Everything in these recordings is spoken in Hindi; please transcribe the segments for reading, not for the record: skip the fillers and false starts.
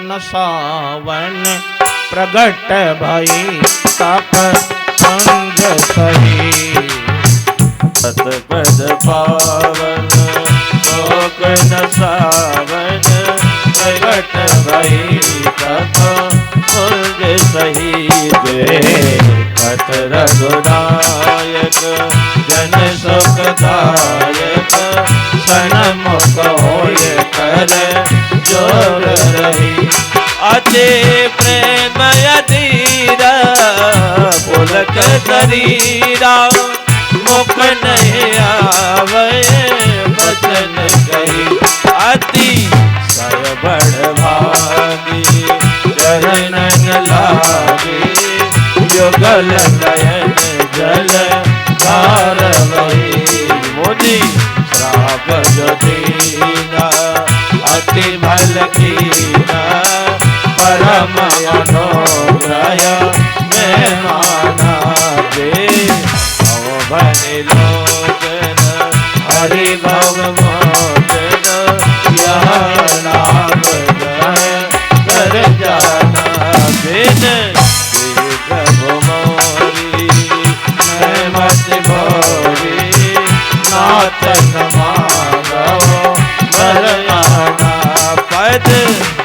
नसावन प्रगट भई तप संग सही सतपद पावन शोक नसावन प्रगट भई तप संग सही कथ रघुनायक जन सुखदायक सनमुख होय कर जोर रही अति प्रेम अधीरा पुलक शरीरा मुख नहीं आवे बचन कही अति सरबड़ भागी चरणन लागी युगल नयन जल धार वही मुनि श्राप जो दीना अति भल कीना परम अनुग्रह में माना दे भनि लोचन हरि भव मोचन यह नाम कर जाना बिन प्रभु मोरी मत भोरी नाथ माधव बरयाना पद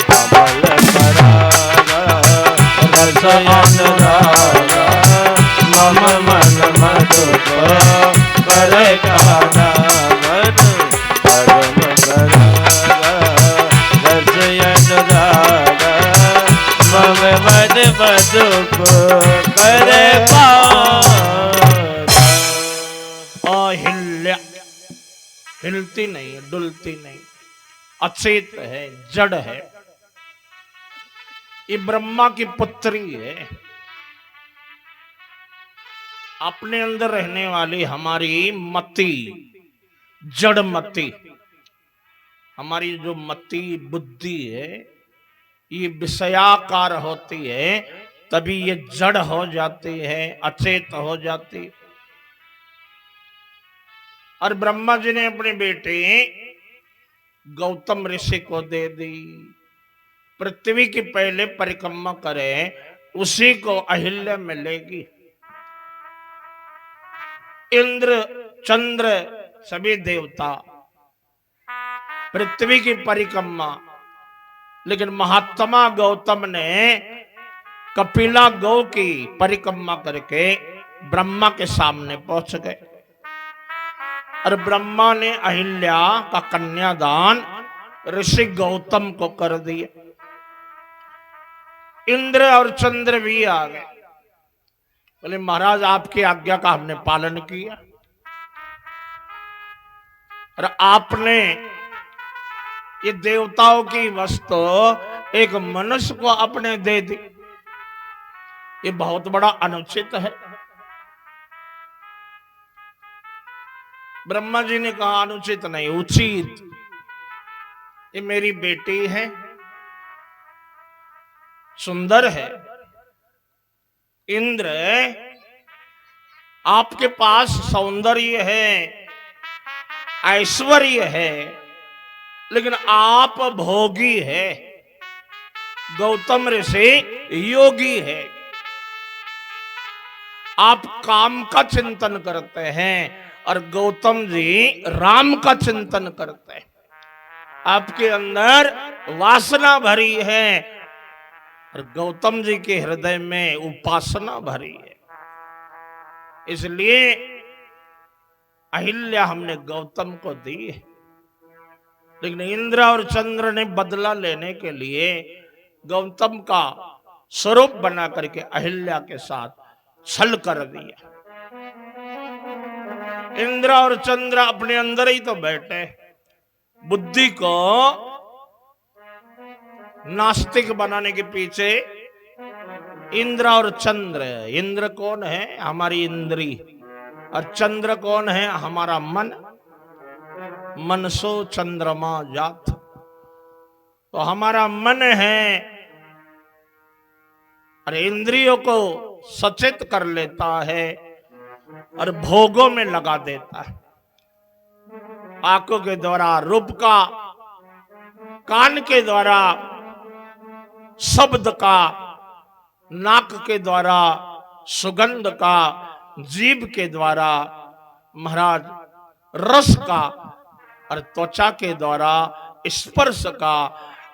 कमल करागा रसयन रागा मम मन मधुप कर गाना मन परम करागा रसयन रागा मम मन मधुप कर अहिल्या हिलती नहीं डुलती नहीं अचेत है जड़ है ये ब्रह्मा की पुत्री है अपने अंदर रहने वाली हमारी मति जड़ मति हमारी जो मति बुद्धि है ये विषयाकार होती है तभी ये जड़ हो जाती है अचेत हो जाती और ब्रह्मा जी ने अपने बेटे गौतम ऋषि को दे दी पृथ्वी की पहले परिक्रमा करे उसी को अहिल्या मिलेगी इंद्र चंद्र सभी देवता पृथ्वी की परिक्रमा लेकिन महात्मा गौतम ने कपिला गौ की परिक्रमा करके ब्रह्मा के सामने पहुंच गए और ब्रह्मा ने अहिल्या का कन्यादान ऋषि गौतम को कर दिया इंद्र और चंद्र भी आ गए बोले महाराज आपकी आज्ञा का हमने पालन किया और आपने ये देवताओं की वस्तु एक मनुष्य को अपने दे दी ये बहुत बड़ा अनुचित है ब्रह्मा जी ने कहा अनुचित नहीं उचित ये मेरी बेटी है सुंदर है इंद्र आपके पास सौंदर्य है ऐश्वर्य है लेकिन आप भोगी है गौतम ऋषि योगी है आप काम का चिंतन करते हैं और गौतम जी राम का चिंतन करते हैं आपके अंदर वासना भरी है और गौतम जी के हृदय में उपासना भरी है इसलिए अहिल्या हमने गौतम को दी है लेकिन इंद्र और चंद्र ने बदला लेने के लिए गौतम का स्वरूप बना करके अहिल्या के साथ छल कर दिया इंद्र और चंद्र अपने अंदर ही तो बैठे बुद्धि को नास्तिक बनाने के पीछे इंद्र और चंद्र इंद्र कौन है हमारी इंद्री और चंद्र कौन है हमारा मन मनसो चंद्रमा जात तो हमारा मन है और इंद्रियों को सचेत कर लेता है और भोगों में लगा देता है आंखों के द्वारा रूप का कान के द्वारा शब्द का, नाक के द्वारा सुगंध का, जीभ के द्वारा महाराज रस का, और त्वचा के द्वारा स्पर्श का।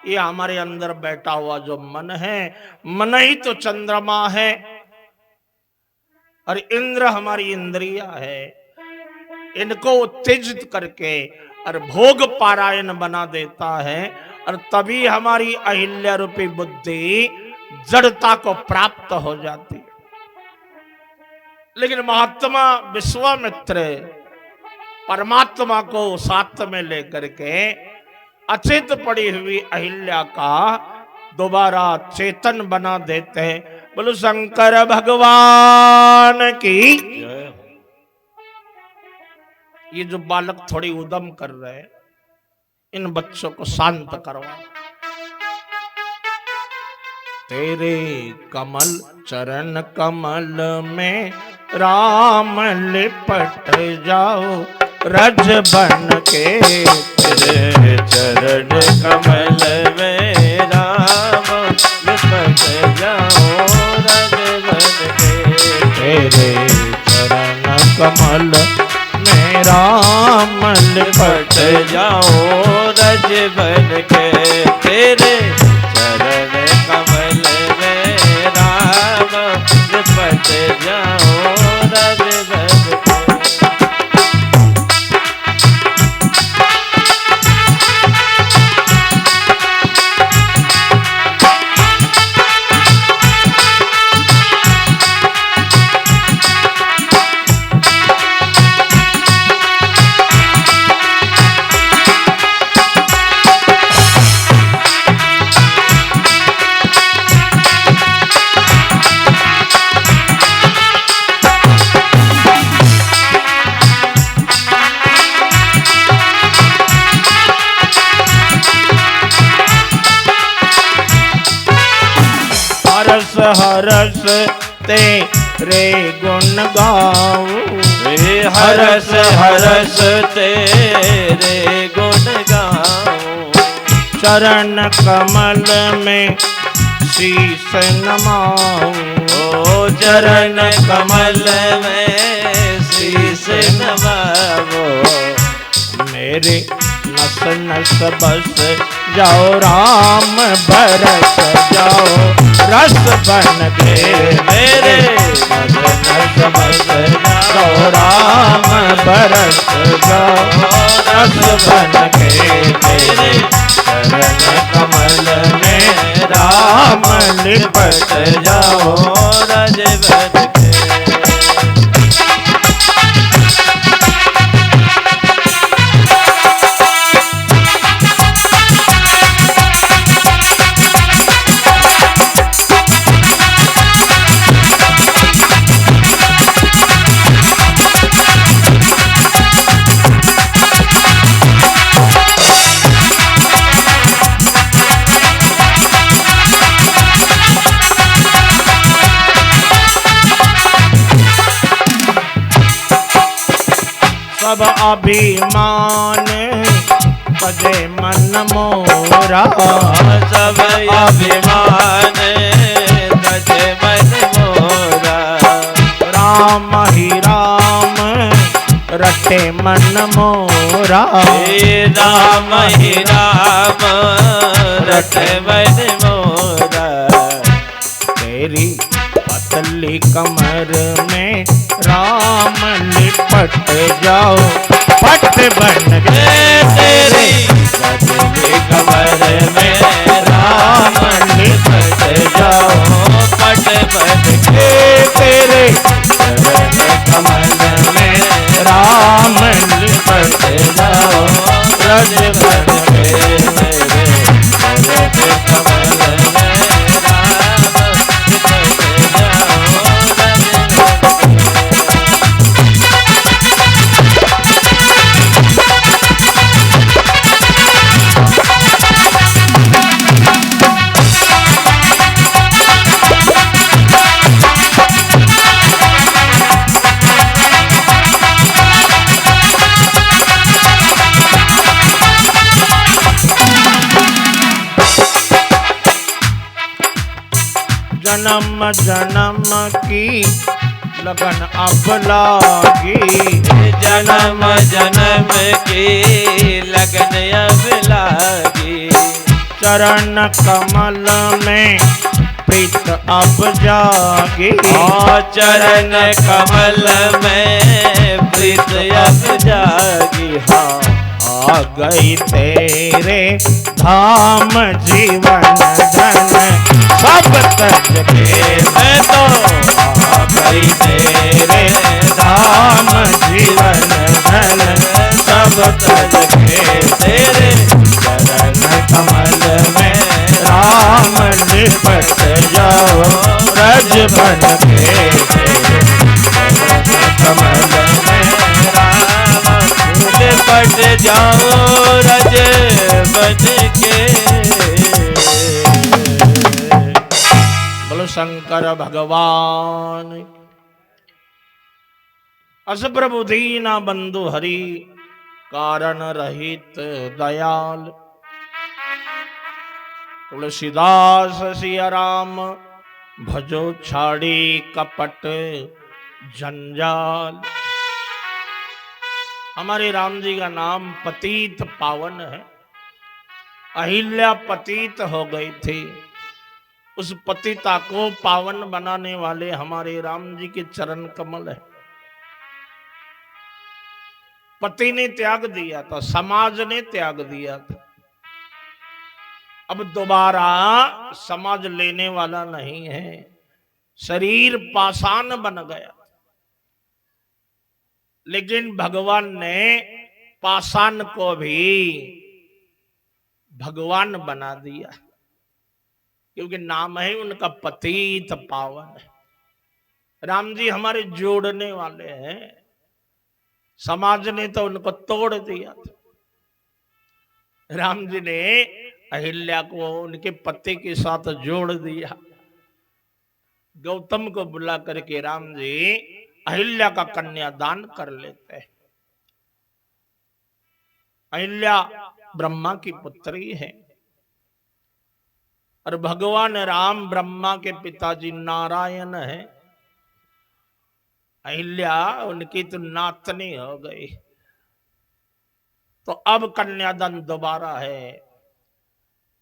ये हमारे अंदर बैठा हुआ जो मन है, मन ही तो चंद्रमा है और इंद्र हमारी इंद्रिया है। इनको उत्तेजित करके और भोग पारायण बना देता है, और तभी हमारी अहिल्या रूपी बुद्धि जड़ता को प्राप्त हो जाती है। लेकिन महात्मा विश्वामित्र परमात्मा को साथ में लेकर के अचेत पड़ी हुई अहिल्या का दोबारा चेतन बना देते हैं। बोलो शंकर भगवान की। ये जो बालक थोड़ी उदम कर रहे हैं, इन बच्चों को शांत करवा। तेरे कमल चरण कमल में राम लिपट जाओ रज बन के। तेरे चरण कमल में राम लिपट जाओ रज बन के। तेरे चरण कमल में राम लिपट जाओ रज बन के। तेरे चरण कमल में राम लिपट जाओ रज बन के। हरस तेरे गुण गाऊं। हरस हरस तेरे गुण गाऊं। चरण कमल में शीश नमाऊं। ओ चरण कमल में शीश नमाओ। मेरे नस नस बस जाओ राम बरस जाओ रस बन के। मेरे नस नस बस जाओ राम बरस जाओ रस बन के। मेरे चरण कमल में राम लिपट जाओ रज बन के। सब अभिमान तजे मन मोरा। सब अभिमान तजे मन मोरा। राम ही राम रटे मन मोरा। राम ही राम रटे मन मोरा। तेरी पतली कमर में राम लिपट जाओ पट बन के। तेरी पतली कमर में राम लिपट जाओ पट बन के। तेरे चरण कमल में राम लिपट जाओ रज बन के। मेरे चरण कमल में राम लिपट जाओ रज बन के। जन्म जन्म की लगन अब लागी, जन्म जन्म की लगन अब लागी। चरण कमल में प्रीत अब जागी, चरण कमल में प्रीत अब जागी। हाँ आ गई तेरे धाम जीवन धन सब तज के, मैं तो आ गई तेरे धाम जीवन धन सब तज के, तेरे चरण कमल में राम लिपट जाओ रज बन के, चरण कमल में लिपट जाओ रज बन के। बोलो शंकर भगवान। अस प्रभु दीना बंधु हरि, कारण रहित दयाल। तुलसीदास सिया राम, भजो छाड़ी कपट जंजाल। हमारे राम जी का नाम पतित पावन है। अहिल्या पतित हो गई थी, उस पतिता को पावन बनाने वाले हमारे राम जी के चरण कमल है। पति ने त्याग दिया था, समाज ने त्याग दिया था, अब दोबारा समाज लेने वाला नहीं है। शरीर पाषाण बन गया, लेकिन भगवान ने पाषाण को भी भगवान बना दिया, क्योंकि नाम है उनका पतित पावन है। राम जी हमारे जोड़ने वाले हैं, समाज ने तो उनको तोड़ दिया था। राम जी ने अहिल्या को उनके पति के साथ जोड़ दिया। गौतम को बुला करके राम जी अहिल्या का कन्यादान कर लेते हैं। अहिल्या ब्रह्मा की पुत्री है और भगवान राम ब्रह्मा के पिताजी नारायण है। अहिल्या उनकी तो नातनी हो गई, तो अब कन्यादान दोबारा है।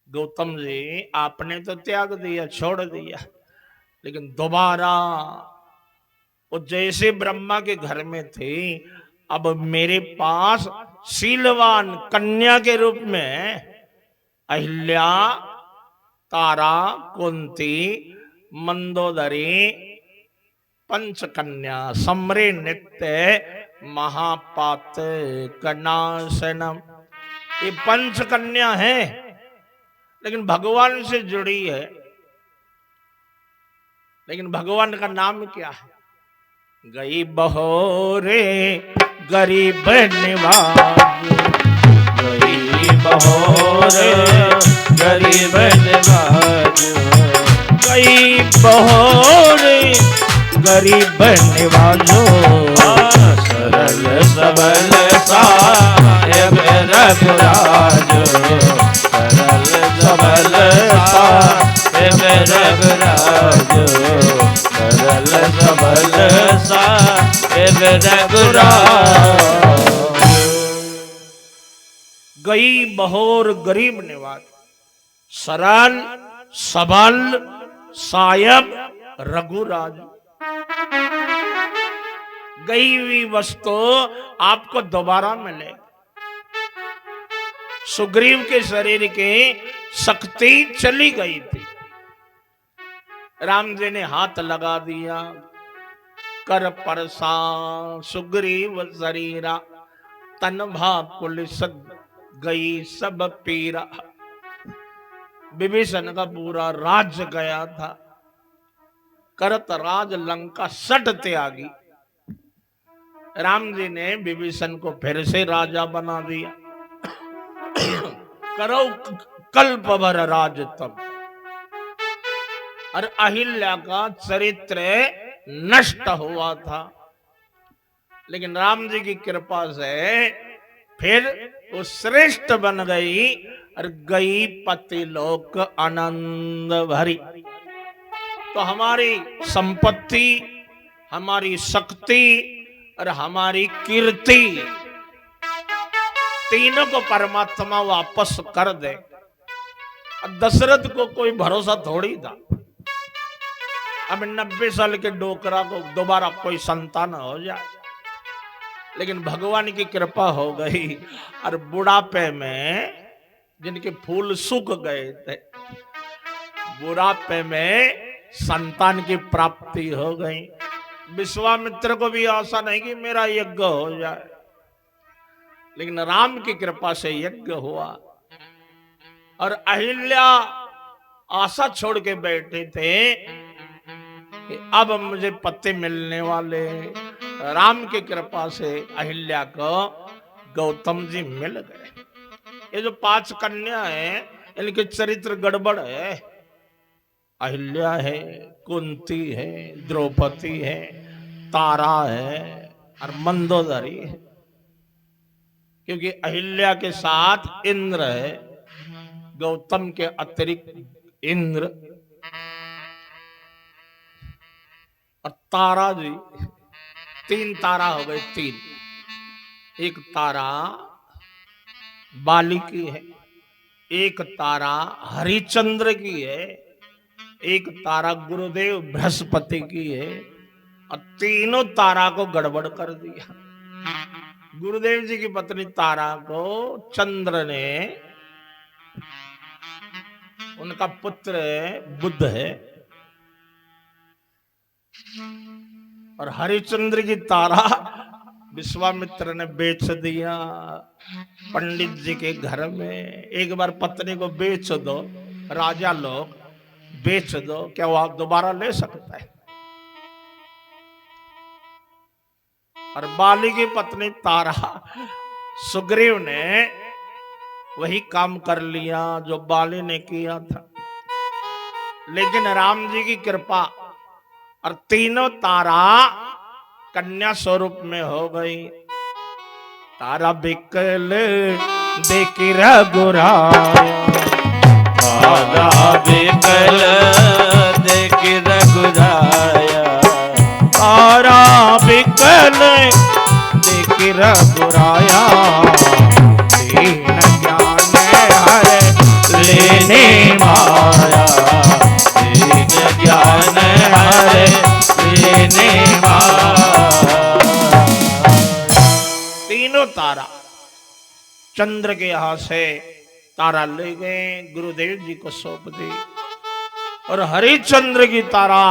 गौतम जी आपने तो त्याग दिया, छोड़ दिया, लेकिन दोबारा वो जैसे ब्रह्मा के घर में थे, अब मेरे पास शीलवान कन्या के रूप में अहिल्या, तारा, कुंती, मंदोदरी, पंचकन्या, सम्रे नित्य, महापात कनाशनम, ये पंचकन्या है, लेकिन भगवान से जुड़ी है। लेकिन भगवान का नाम क्या है? गई बहोरे गरीब निवाज, गई बहोरे गरीब निवाज, गई बहोरे गरीब निवाजो, सरल सबल साहेब रघुराज, सरल सबल साहेब रघुराज, सरल सबल साहेब रघुराज। गई बहोर गरीब निवाज, सरल सबल सायब रघुराज। गई हुई वस्तु आपको दोबारा मिले। सुग्रीव के शरीर की शक्ति चली गई थी, राम जी ने हाथ लगा दिया, कर परसा सुग्रीव शरीरा, तन भा पुलिस गई सब पीरा। विभीषण का पूरा राज गया था, करत राज लंका सट त्यागी। राम जी ने विभीषण को फिर से राजा बना दिया। करो कल्प भर राज तब। और अहिल्या का चरित्र नष्ट हुआ था, लेकिन राम जी की कृपा से फिर वो श्रेष्ठ बन गई और गई पति लोक आनंद भरी। तो हमारी संपत्ति, हमारी शक्ति और हमारी कीर्ति तीनों को परमात्मा वापस कर दे। दशरथ को कोई भरोसा थोड़ी था। अब 90 साल के डोकरा को दोबारा कोई संतान हो जाए, लेकिन भगवान की कृपा हो गई और बुढ़ापे में जिनके फूल सूख गए थे, बुढ़ापे में संतान की प्राप्ति हो गई। विश्वामित्र को भी आशा नहीं कि मेरा यज्ञ हो जाए, लेकिन राम की कृपा से यज्ञ हुआ। और अहिल्या आशा छोड़ के बैठे थे कि अब मुझे पति मिलने वाले। राम की कृपा से अहिल्या को गौतम जी मिल गए। ये जो 5 कन्या है, इनके चरित्र गड़बड़ है। अहिल्या है, कुंती है, द्रौपदी है, तारा है और मंदोदरी है। क्योंकि अहिल्या के साथ इंद्र है, गौतम के अतिरिक्त इंद्र और तारा जी। 3 तारा हो गए, 3। एक तारा बाली की है, एक तारा हरिचंद्र की है, एक तारा गुरुदेव बृहस्पति की है। और तीनों तारा को गड़बड़ कर दिया। गुरुदेव जी की पत्नी तारा को चंद्र ने, उनका पुत्र बुध है, और हरिचंद्र की तारा विश्वामित्र ने बेच दिया पंडित जी के घर में। एक बार पत्नी को बेच दो, राजा लोग बेच दो, क्या वो आप दोबारा ले सकता है? और बाली की पत्नी तारा, सुग्रीव ने वही काम कर लिया जो बाली ने किया था। लेकिन राम जी की कृपा और तीनों तारा कन्या स्वरूप में हो गई। तारा बिकल देखी रघुराया, तारा बिकल देखी रघुराया, तारा बिकल देखी रघुराया। दीन ज्ञान हर लेने माया, दीन ज्ञान हर लेने माया। तीनों तारा चंद्र के यहां से तारा ले गए, गुरुदेव जी को सौंप दी। और हरिचंद्र की तारा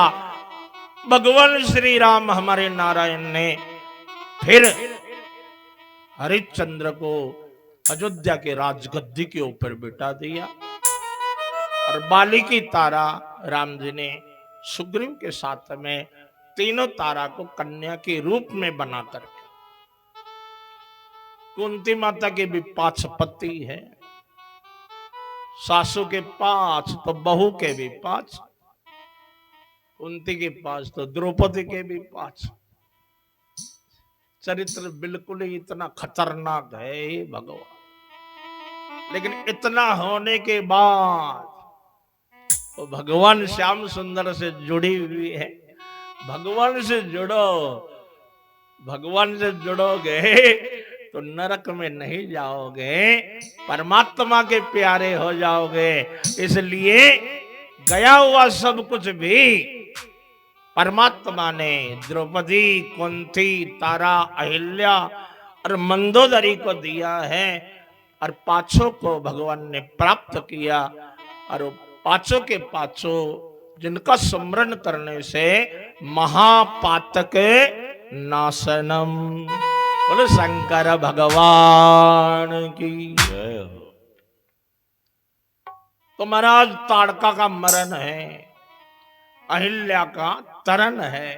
भगवान श्री राम हमारे नारायण ने फिर हरिश्चंद्र को अयोध्या के राजगद्दी के ऊपर बिठा दिया। और बाली की तारा राम जी ने सुग्रीव के साथ में तीनों तारा को कन्या के रूप में बनाकर, कुंती माता के भी 5 पति है, सासू के 5 तो बहू के भी 5, कुंती के 5 तो द्रौपदी के भी 5। चरित्र बिल्कुल ही इतना खतरनाक है भगवान। लेकिन इतना होने के बाद तो भगवान श्याम सुंदर से जुड़ी हुई है। भगवान से जुड़ो, भगवान से जुड़ोगे तो नरक में नहीं जाओगे, परमात्मा के प्यारे हो जाओगे। इसलिए गया हुआ सब कुछ भी परमात्मा ने द्रौपदी, कुंती, तारा, अहिल्या और मंदोदरी को दिया है। और 5 को भगवान ने प्राप्त किया। और 5 के 5 जिनका स्मरण करने से महापातक नाशनम। बोलो शंकर भगवान की जय हो। तो महाराज ताड़का का मरण है, अहिल्या का तरन है,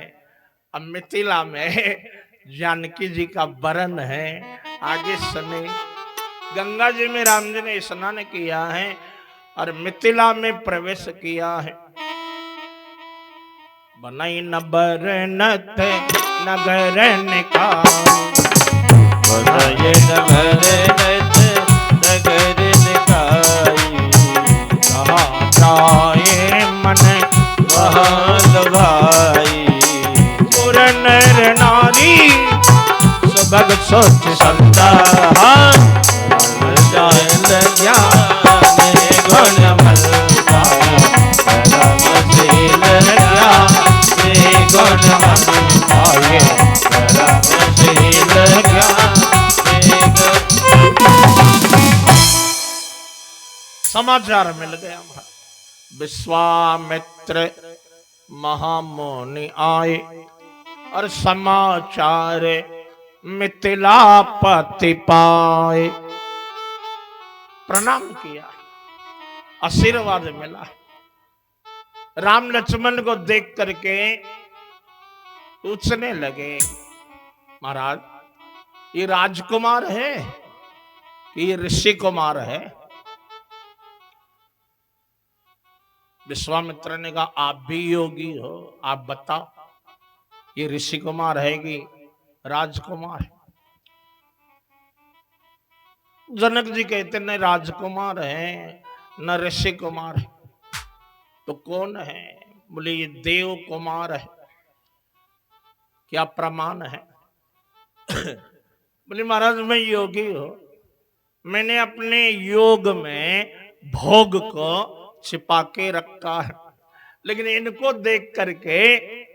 अब मिथिला में जानकी जी का वरण है। आगे सुने, गंगा जी में राम जी ने स्नान किया है और मिथिला में प्रवेश किया है। बनाई न बरनत नगर निकाय, बनाई न बरनत नगर निकाय। कहाँ जाए मन वहाँ भग सोच संता जान ज्ञान गुण मलता परमशील ज्ञान गुण मलता परमशील ज्ञान। समाचार मिल गया। विश्वामित्र महामुनि आए और समाचार मिथिलापति पाए। प्रणाम किया, आशीर्वाद मिला। राम लक्ष्मण को देख करके पूछने लगे, महाराज ये राजकुमार है कि ये ऋषि कुमार है? विश्वामित्र ने कहा आप भी योगी हो, आप बताओ ये ऋषि कुमार है कि राजकुमार है? जनक जी कहते न राजकुमार है न ऋषि कुमार है, तो कौन है? बोले ये देव कुमार है। क्या प्रमाण है? बोले महाराज मैं योगी हूं, मैंने अपने योग में भोग को छिपा के रखा है, लेकिन इनको देख करके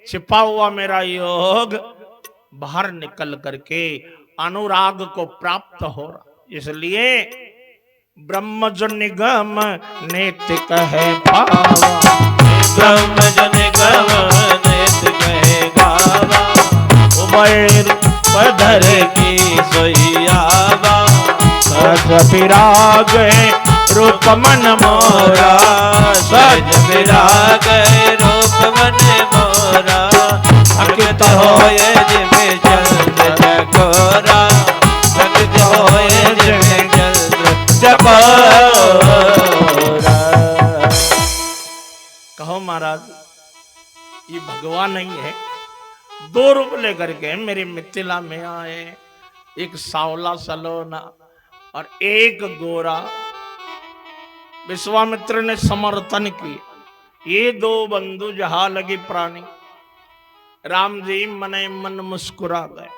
छिपा हुआ मेरा योग बाहर निकल करके अनुराग को प्राप्त हो रहा, इसलिए ब्रह्म जो निगम नैतिक है पावा। ब्रह्म जो निगम नैतिक है गावा, उबैर पधर की सोइयावा सज विराग रूप मन मोरा, सज विराग रूप मन मोरा, भक्त होए जिमे चंद्र चकोरा, भक्त होए जिमे चंद्र चकोरा। कहो महाराज ये भगवान नहीं है? 2 रूप लेकर के मेरे मिथिला में आए, एक सावला सलोना और एक गोरा। विश्वामित्र ने समर्थन किया, ये 2 बंधु जहां लगी प्राणी। राम जी मने मन मुस्कुरा गए,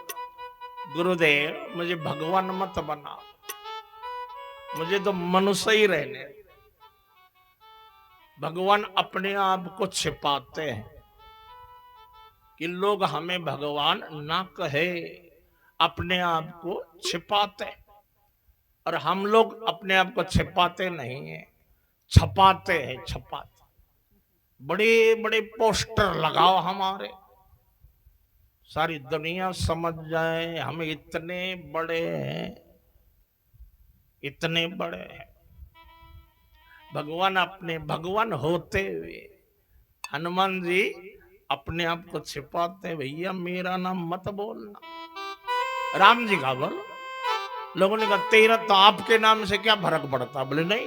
गुरुदेव मुझे भगवान मत बना, मुझे तो मनुष्य ही रहने। भगवान अपने आप को छिपाते हैं कि लोग हमें भगवान ना कहे, अपने आप को छिपाते, और हम लोग अपने आप को छिपाते नहीं है, छपाते हैं, छपाते। बड़े बड़े पोस्टर लगाओ हमारे, सारी दुनिया समझ जाए हम इतने बड़े हैं, इतने बड़े हैं। भगवान अपने भगवान होते हुए हनुमान जी अपने आप को छिपाते, भैया मेरा नाम मत बोलना। राम जी का बोल, लोगों ने कहा तेरा तो आपके नाम से क्या फर्क पड़ता? बोले नहीं,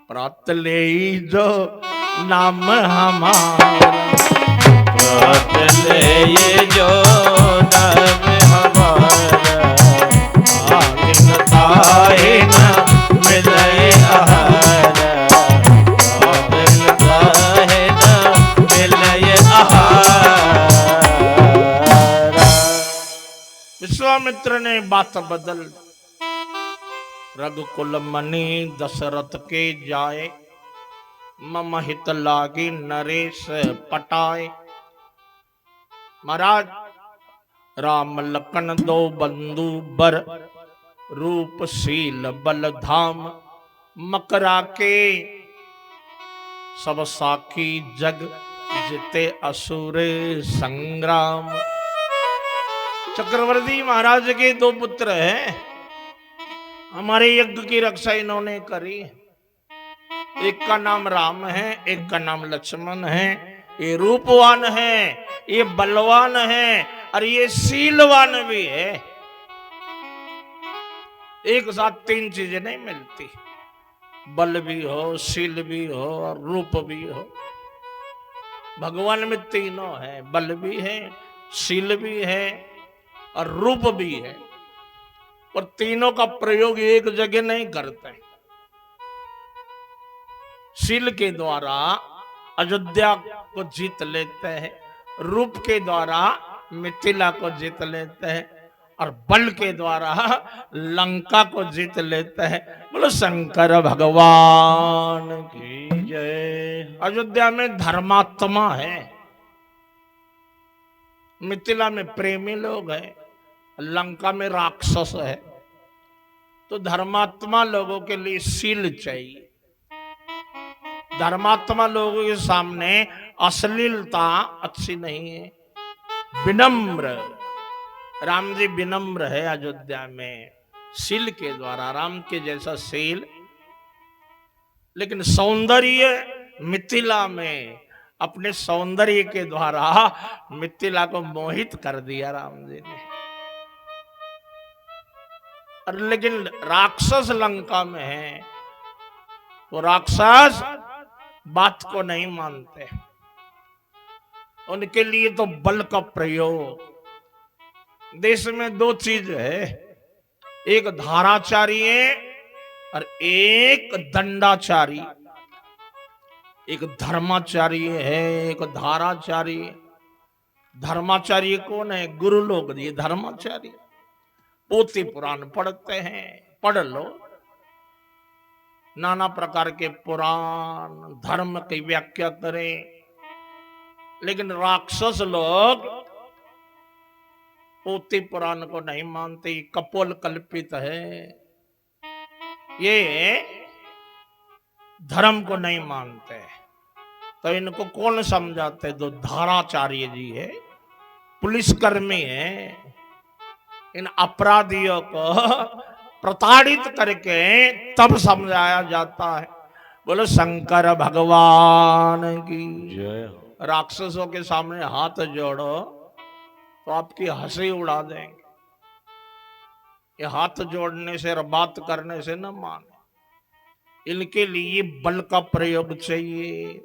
प्रात ले जो नाम हमारा, प्रात ले ये जो नाम हमारा, आखिर ताए न मिले आहारा, आखिर ताए न मिले आहारा। विश्वामित्र ने बात बदल, रघुकुल मणि दशरथ के जाए, मम हित लागी नरेश पटाए। महाराज राम लखन 2 बंधु बर, रूपशील बल धाम, मकरा के सब साखी जग, जिते असुर संग्राम। चक्रवर्ती महाराज के 2 पुत्र हैं, हमारे यज्ञ की रक्षा इन्होंने करी। एक का नाम राम है, एक का नाम लक्ष्मण है। ये रूपवान है, ये बलवान है, और ये शीलवान भी है। एक साथ 3 चीजें नहीं मिलती, बल भी हो, शील भी हो और रूप भी हो। भगवान में तीनों है, बल भी है, शील भी है और रूप भी है, और तीनों का प्रयोग एक जगह नहीं करते। शील के द्वारा अयोध्या को जीत लेते हैं, रूप के द्वारा मिथिला को जीत लेते हैं, और बल के द्वारा लंका को जीत लेते हैं। बोलो शंकर भगवान की। की जय। अयोध्या में धर्मात्मा है, मिथिला में प्रेमी लोग हैं, लंका में राक्षस है। तो धर्मात्मा लोगों के लिए शील चाहिए। धर्मात्मा लोगों के सामने अश्लीलता अच्छी नहीं है। विनम्र, राम जी विनम्र है अयोध्या में, शील के द्वारा, राम के जैसा शील। लेकिन सौंदर्य, मिथिला में अपने सौंदर्य के द्वारा मिथिला को मोहित कर दिया राम जी ने। और लेकिन राक्षस लंका में है, तो राक्षस बात को नहीं मानते, उनके लिए तो बल का प्रयोग। देश में दो चीज है, एक धाराचारी है और एक दंडाचारी। एक धर्माचारी है, एक धाराचारी है। धर्माचारी कौन है? गुरु लोग, ये धर्माचारी। पोथी पुराण पढ़ते हैं, पढ़ लो, नाना प्रकार के पुराण धर्म की व्याख्या करें। लेकिन राक्षस लोग पोथी पुराण को नहीं मानते, कपोल कल्पित है, ये धर्म को नहीं मानते। तो इनको कौन समझाते? जो धाराचार्य जी है, पुलिसकर्मी है, इन अपराधियों को प्रताड़ित करके तब समझाया जाता है। बोलो शंकर भगवान की जय। राक्षसों के सामने हाथ जोड़ो तो आपकी हंसी उड़ा देंगे। ये हाथ जोड़ने से और बात करने से न माने, इनके लिए बल का प्रयोग चाहिए।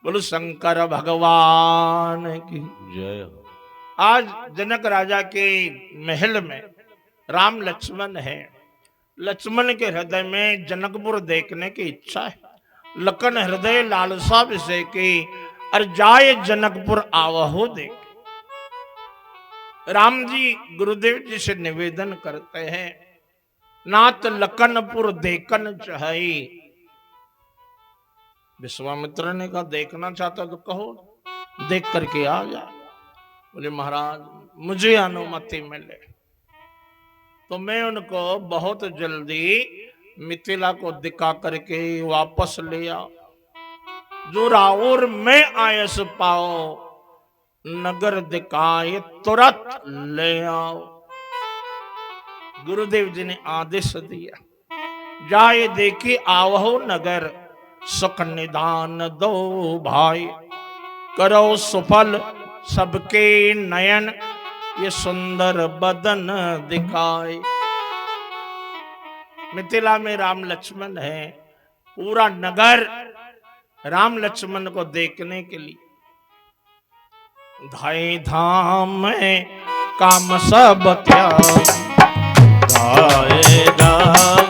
बोलो शंकर भगवान की जय। आज जनक राजा के महल में राम लक्ष्मण है। लक्ष्मण के हृदय में जनकपुर देखने की इच्छा है। लखन हृदय लालसा विषय की, और जाए जनकपुर आवहो देख। राम जी गुरुदेव जी से निवेदन करते हैं, नाथ लखनपुर देखन चाही। विश्वामित्र ने कहा देखना चाहता तो कहो, देख करके आ जा। बोले महाराज मुझे अनुमति मिले तो मैं उनको बहुत जल्दी मिथिला को दिखा करके वापस ले आओ। जो राउर में आयस पाओ, नगर दिखाए तुरंत ले आओ। गुरुदेव जी ने आदेश दिया, जाए देखी आवहो नगर, सुख निदान दो भाई। करो सुफल सबके नयन, ये सुंदर बदन दिखाए। मिथिला में राम लक्ष्मण है, पूरा नगर राम लक्ष्मण को देखने के लिए। धाई धाम में काम सब त्याग, धाये धाम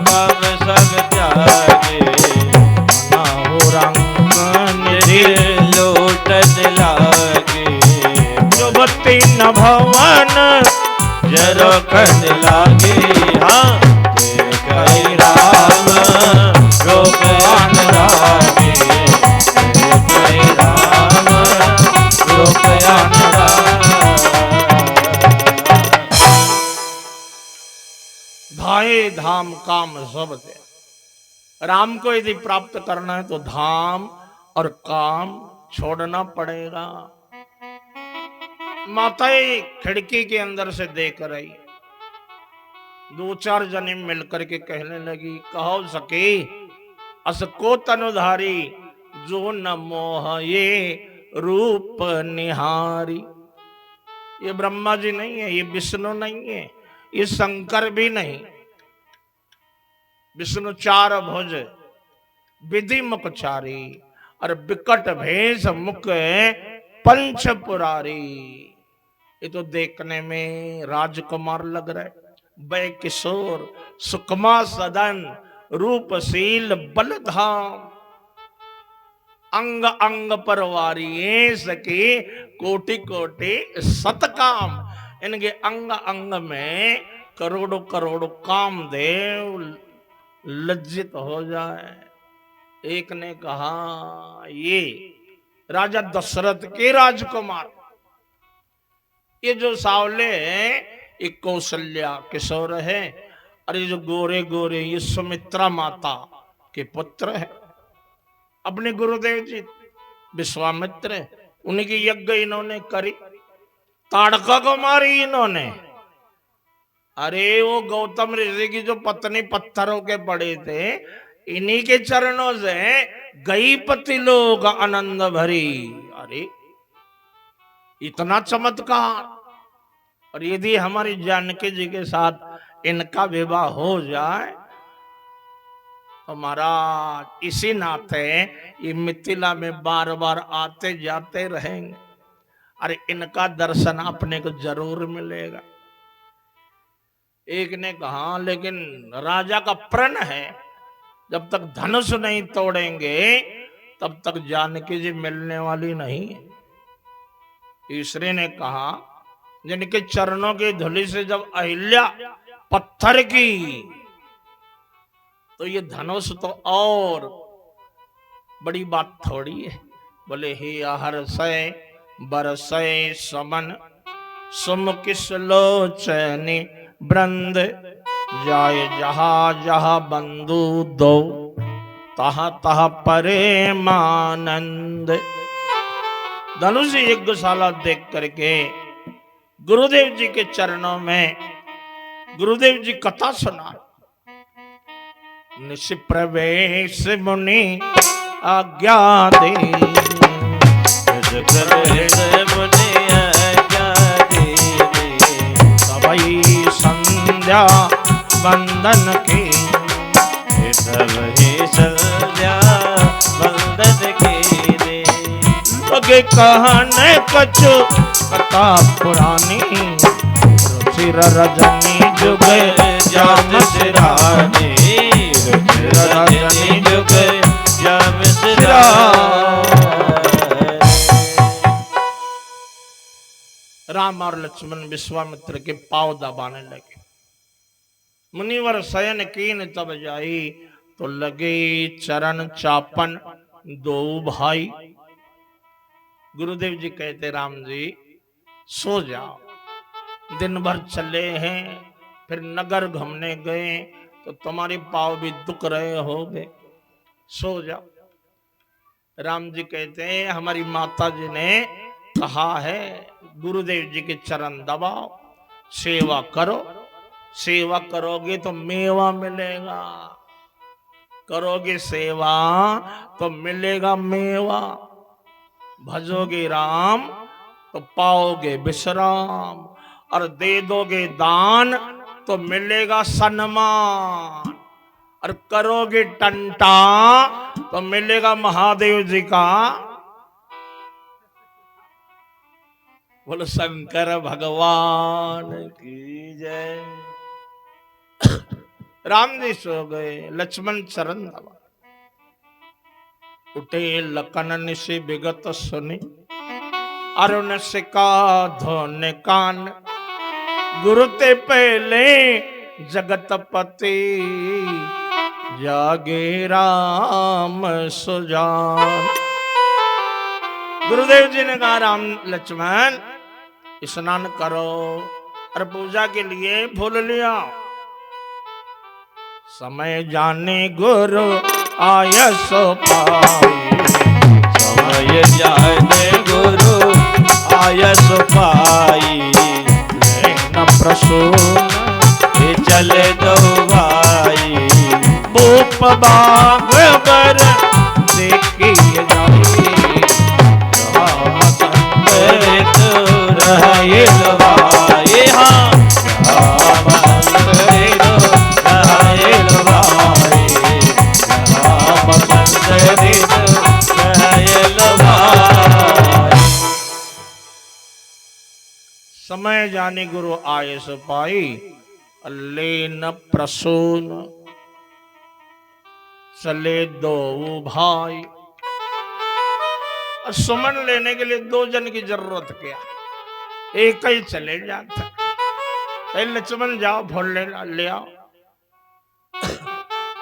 काम सब त्यागे, नाहु रंग निधि लूटन लागे। जुबती न भवन जरो कन लागे। हाँ कई राम रोक अनुरागे, कई राम रोक अनुरागे। धाये धाम काम सब त्याग। राम को यदि प्राप्त करना है तो धाम और काम छोड़ना पड़ेगा। माताएं खिड़की के अंदर से देख रही, दो चार जने मिलकर के कहने लगी, कहो सके असको तनुधारी, जो न मोह ये रूप निहारी। ये ब्रह्मा जी नहीं है, ये विष्णु नहीं है, ये शंकर भी नहीं। विष्णु चार भुज विधि मुखचारी, और विकट भेष मुख पंच पुरारी। ये तो देखने में राजकुमार लग रहा है, वै किशोर सुकमा सदन, रूपशील बलधाम, अंग अंग पर वारी सके, कोटि कोटि सतकाम। इनके अंग अंग में करोड़ों करोड़ों कामदेव लज्जित हो जाए। एक ने कहा ये राजा दशरथ के राजकुमार, ये जो सावले हैं ये कौशल्या किशोर है, और ये जो गोरे गोरे ये सुमित्रा माता के पुत्र है। अपने गुरुदेव जी विश्वामित्र, उनकी यज्ञ इन्होंने करी, ताड़का को मारी इन्होंने। अरे वो गौतम ऋषि की जो पत्नी पत्थरों के पड़े थे, इन्हीं के चरणों से गई पति लोग आनंद भरी। अरे इतना चमत्कार! और यदि हमारी जानकी जी के साथ इनका विवाह हो जाए तो महाराज इसी नाते ये मिथिला में बार बार आते जाते रहेंगे। अरे इनका दर्शन अपने को जरूर मिलेगा। एक ने कहा लेकिन राजा का प्रण है, जब तक धनुष नहीं तोड़ेंगे तब तक जानकी जी मिलने वाली नहीं है। तीसरे ने कहा जिनके चरणों की धूलि से जब अहिल्या पत्थर की, तो ये धनुष तो और बड़ी बात थोड़ी है। बोले हे हर्षय बरसय समन सुमुखिस लोचनी वृंद, जाय जहा जहा बंधु दो तहा तहा प्रेमानंद। धनुष यज्ञशाला देख करके गुरुदेव जी के चरणों में गुरुदेव जी कथा सुना। निशि प्रवेश मुनि आज्ञा दे, प्रवेश मुनि आज्ञा दे, सबई संध्या वंदन की, सबही संध्या वंदन की दे। लगे कहने कछु कथा पुरानी, रुचिर रजनी जुग जाम सिरानी, रुचिर रजनी जुग जाम सिरानी। राम और लक्ष्मण विश्वामित्र के पांव दबाने लगे। मुनिवर शयन कीन तब जाई, तो लगे चरण चापन दो भाई। गुरुदेव जी कहते राम जी सो जाओ, दिन भर चले हैं, फिर नगर घूमने गए तो तुम्हारे पाँव भी दुख रहे होंगे, सो जाओ। राम जी कहते हैं हमारी माता जी ने कहा है गुरुदेव जी के चरण दबाओ, सेवा करो, सेवा करोगे तो मेवा मिलेगा, करोगे सेवा तो मिलेगा मेवा, भजोगे राम तो पाओगे विश्राम, और दे दोगे दान तो मिलेगा सम्मान, और करोगे टंटा तो मिलेगा महादेव जी का। बोलो शंकर भगवान की जय। राम जी सो गए, लक्ष्मण चरण दबा। उठे लखन से विगत सुनी, अरुण से का धोने कान, गुरु ते पहले जगतपति, जागे राम सुजान। गुरुदेव जी ने कहा राम लक्ष्मण स्नान करो और पूजा के लिए फूल लिया। समय जाने गुरु आया सो पाई, समय जाने गुरु आया सो पाई, न प्रसून ये चले दो भाई, भूप बाग बर देखिए जाई, रहे भाई, हाँ समय जाने गुरु आये सो पाई, लेन प्रसून चले दो भाई। सुमन लेने के लिए दो जन की जरूरत क्या, एक ही चले जाता। कहे लक्ष्मण जाओ भोल ले आओ,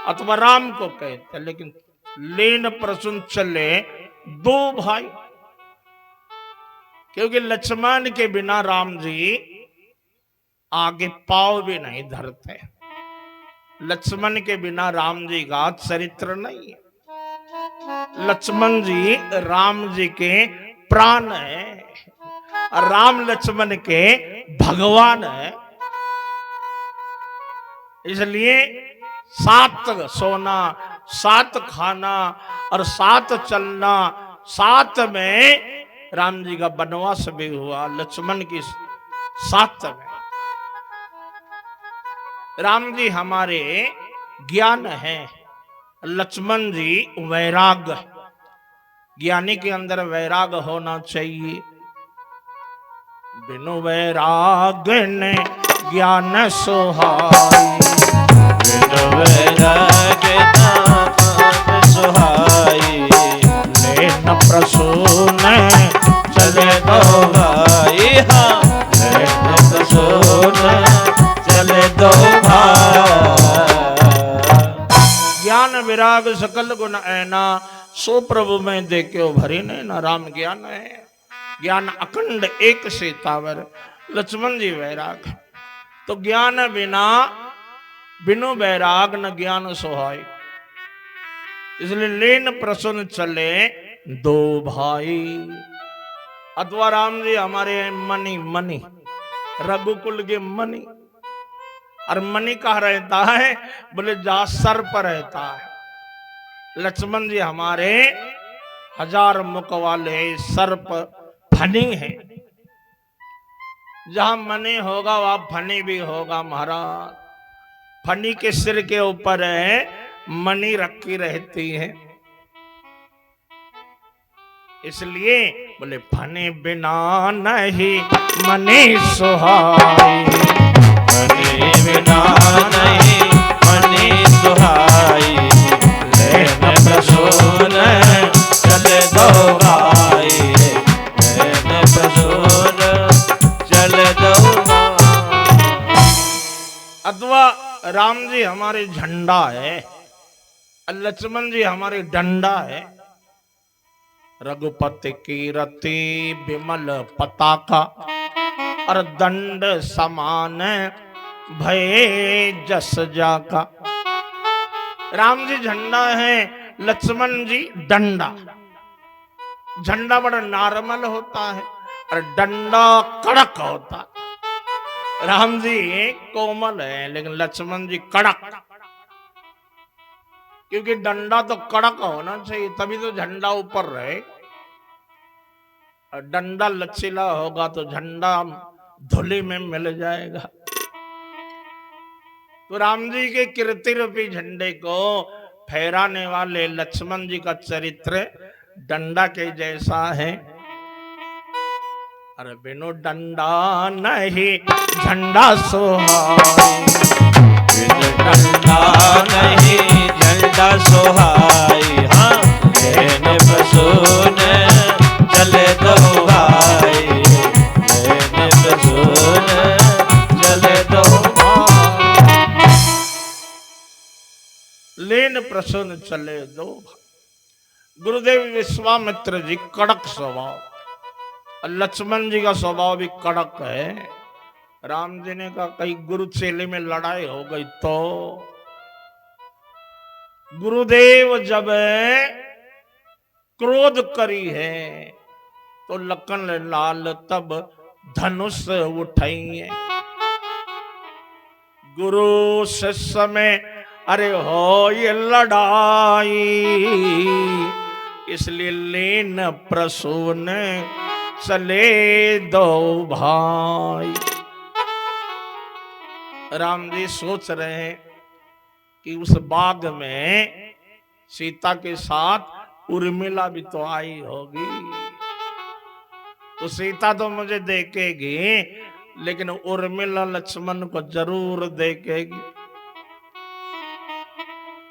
अथवा राम को कहते, लेकिन लेन प्रसून चले दो भाई, क्योंकि लक्ष्मण के बिना राम जी आगे पाव भी नहीं धरते। लक्ष्मण के बिना राम जी का चरित्र नहीं है। लक्ष्मण जी राम जी के प्राण है, राम लक्ष्मण के भगवान है। इसलिए साथ सोना, साथ खाना और साथ चलना, साथ में राम जी का वनवास भी हुआ लक्ष्मण की साथ में। राम जी हमारे ज्ञान है, लक्ष्मण जी वैराग। ज्ञानी के अंदर वैराग होना चाहिए। बिनु वैराग ने ज्ञान सुहाई, बिनु वैराग नाम सुहाई। लेन प्रसून चले दो भाई, हाँ लेन प्रसून चले दो भाई। ज्ञान विराग सकल गुण ऐना, सो प्रभु में देखो भरी ने न राम ज्ञान है। ज्ञान अखंड एक सीतावर, लक्ष्मण जी वैराग। तो ज्ञान बिना बिनु वैराग न ज्ञान सोहाई, इसलिए लेन प्रसन्न चले दो भाई। अथवा राम जी हमारे मणि, मणि रघुकुल के मणि। और मणि कहाँ रहता है? बोले जहां सर पर रहता है। लक्ष्मण जी हमारे 1000 मुख वाले सर्प फनी है। जहां मणि होगा वहां फनी भी होगा महाराज। फनी के सिर के ऊपर है मणि रखी रहती है। इसलिए बोले फनी बिना नहीं मणि सुहाई, मणि बिना नहीं मणि सुहाई। लेन प्रसून चले दो भाई, लेन प्रसून चले दो भाई। अथवा राम जी हमारे झंडा है, लक्ष्मण जी हमारे डंडा है। रघुपति की रति विमल पताका, और दंड समान भय जस जाका। राम जी झंडा है, लक्ष्मण जी डंडा। झंडा बड़ा नॉर्मल होता है और डंडा कड़क होता है। राम जी कोमल है लेकिन लक्ष्मण जी कड़क, क्योंकि डंडा तो कड़क होना चाहिए तभी तो झंडा ऊपर रहे। और डंडा लचीला होगा तो झंडा धुली में मिल जाएगा। तो राम जी के कीर्ति रूपी झंडे को फहराने वाले लक्ष्मण जी का चरित्र डंडा के जैसा है। अरे बिनु डंडा नहीं झंडा सोहाई, बिनु डंडा नहीं झंडा सोहाई। हाँ लेन प्रसून चले दो भाई, लेन प्रसून चले दो भाई। लेन प्रसून चले दो भाई। गुरुदेव विश्वामित्र जी कड़क स्वभाव, लक्ष्मण जी का स्वभाव भी कड़क है। राम जी ने कहा कहीं गुरु चेले में लड़ाई हो गई तो गुरुदेव जब क्रोध करी है तो लखन लाल तब धनुष उठाई है। गुरु शिष्य में अरे हो ये लड़ाई, इसलिए लेन प्रसून चले दो भाई। राम जी सोच रहे हैं कि उस बाग में सीता के साथ उर्मिला भी तो आई होगी, तो सीता तो मुझे देखेगी लेकिन उर्मिला लक्ष्मण को जरूर देखेगी।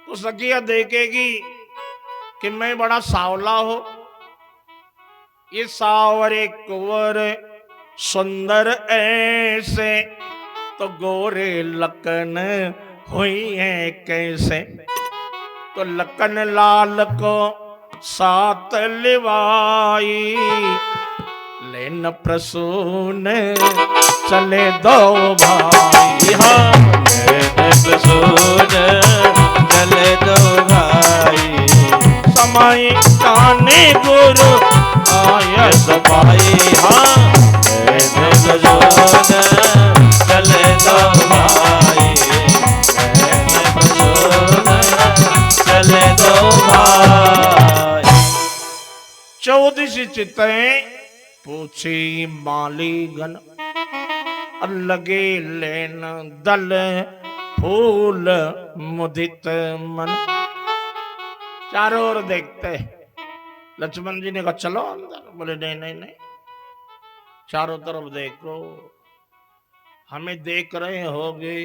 तो सखिया देखेगी कि मैं बड़ा सावला हो, ये सावरे कुंवर सुंदर ऐसे, तो गोरे लखन हुई है कैसे। तो लखन लाल को साथ लिवाई, लेन प्रसून चले दो भाई। हाँ प्रसून चले दो भाई, समय काने गुरु आय सफाई। हाँ प्रसून चले दो भाई, प्रसून चले दो भाई। 14 चितें पूछी मालीगन, लगे लेन दल फूल मुदित मन। चारों ओर देखते, लक्ष्मण जी ने कहा चलो अंदर। बोले नहीं नहीं नहीं, चारों तरफ देखो, हमें देख रहे होगे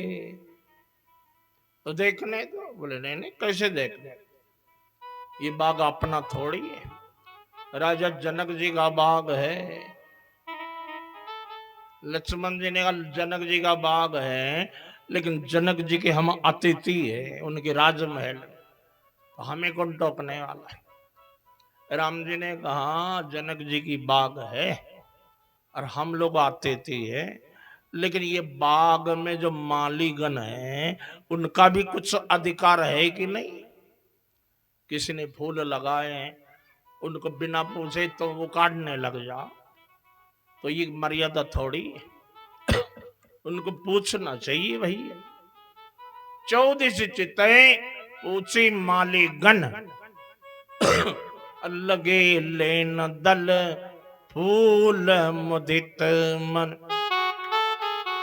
तो देखने दो। बोले नहीं नहीं, कैसे देखने, ये बाग अपना थोड़ी है, राजा जनक जी का बाग है। लक्ष्मण जी ने कहा जनक जी का बाग है, लेकिन जनक जी के हम अतिथि है, उनके राजमहल, तो हमें कौन टोकने वाला है। राम जी ने कहा जनक जी की बाग है और हम लोग अतिथि है, लेकिन ये बाग में जो मालीगण है उनका भी कुछ अधिकार है कि नहीं। किसी ने फूल लगाए हैं, उनको बिना पूछे तो वो काटने लग जा, तो ये मर्यादा थोड़ी है, उनको पूछना चाहिए भैया। 14 चितें पूछी मालीगण, लगे लेन दल फूल मुदित मन।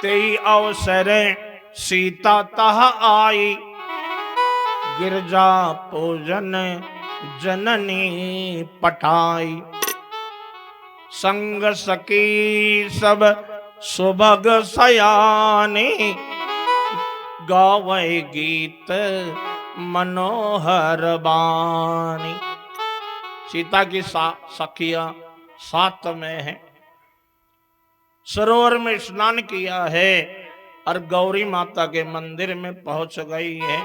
तेई अवसर सीता तह आई, गिरजा पूजन जननी पठाई। संग सकी सब सुभग सयानी, गावे गीत मनोहर बानी। सीता की सखिया साथ में है, सरोवर में स्नान किया है और गौरी माता के मंदिर में पहुंच गई है।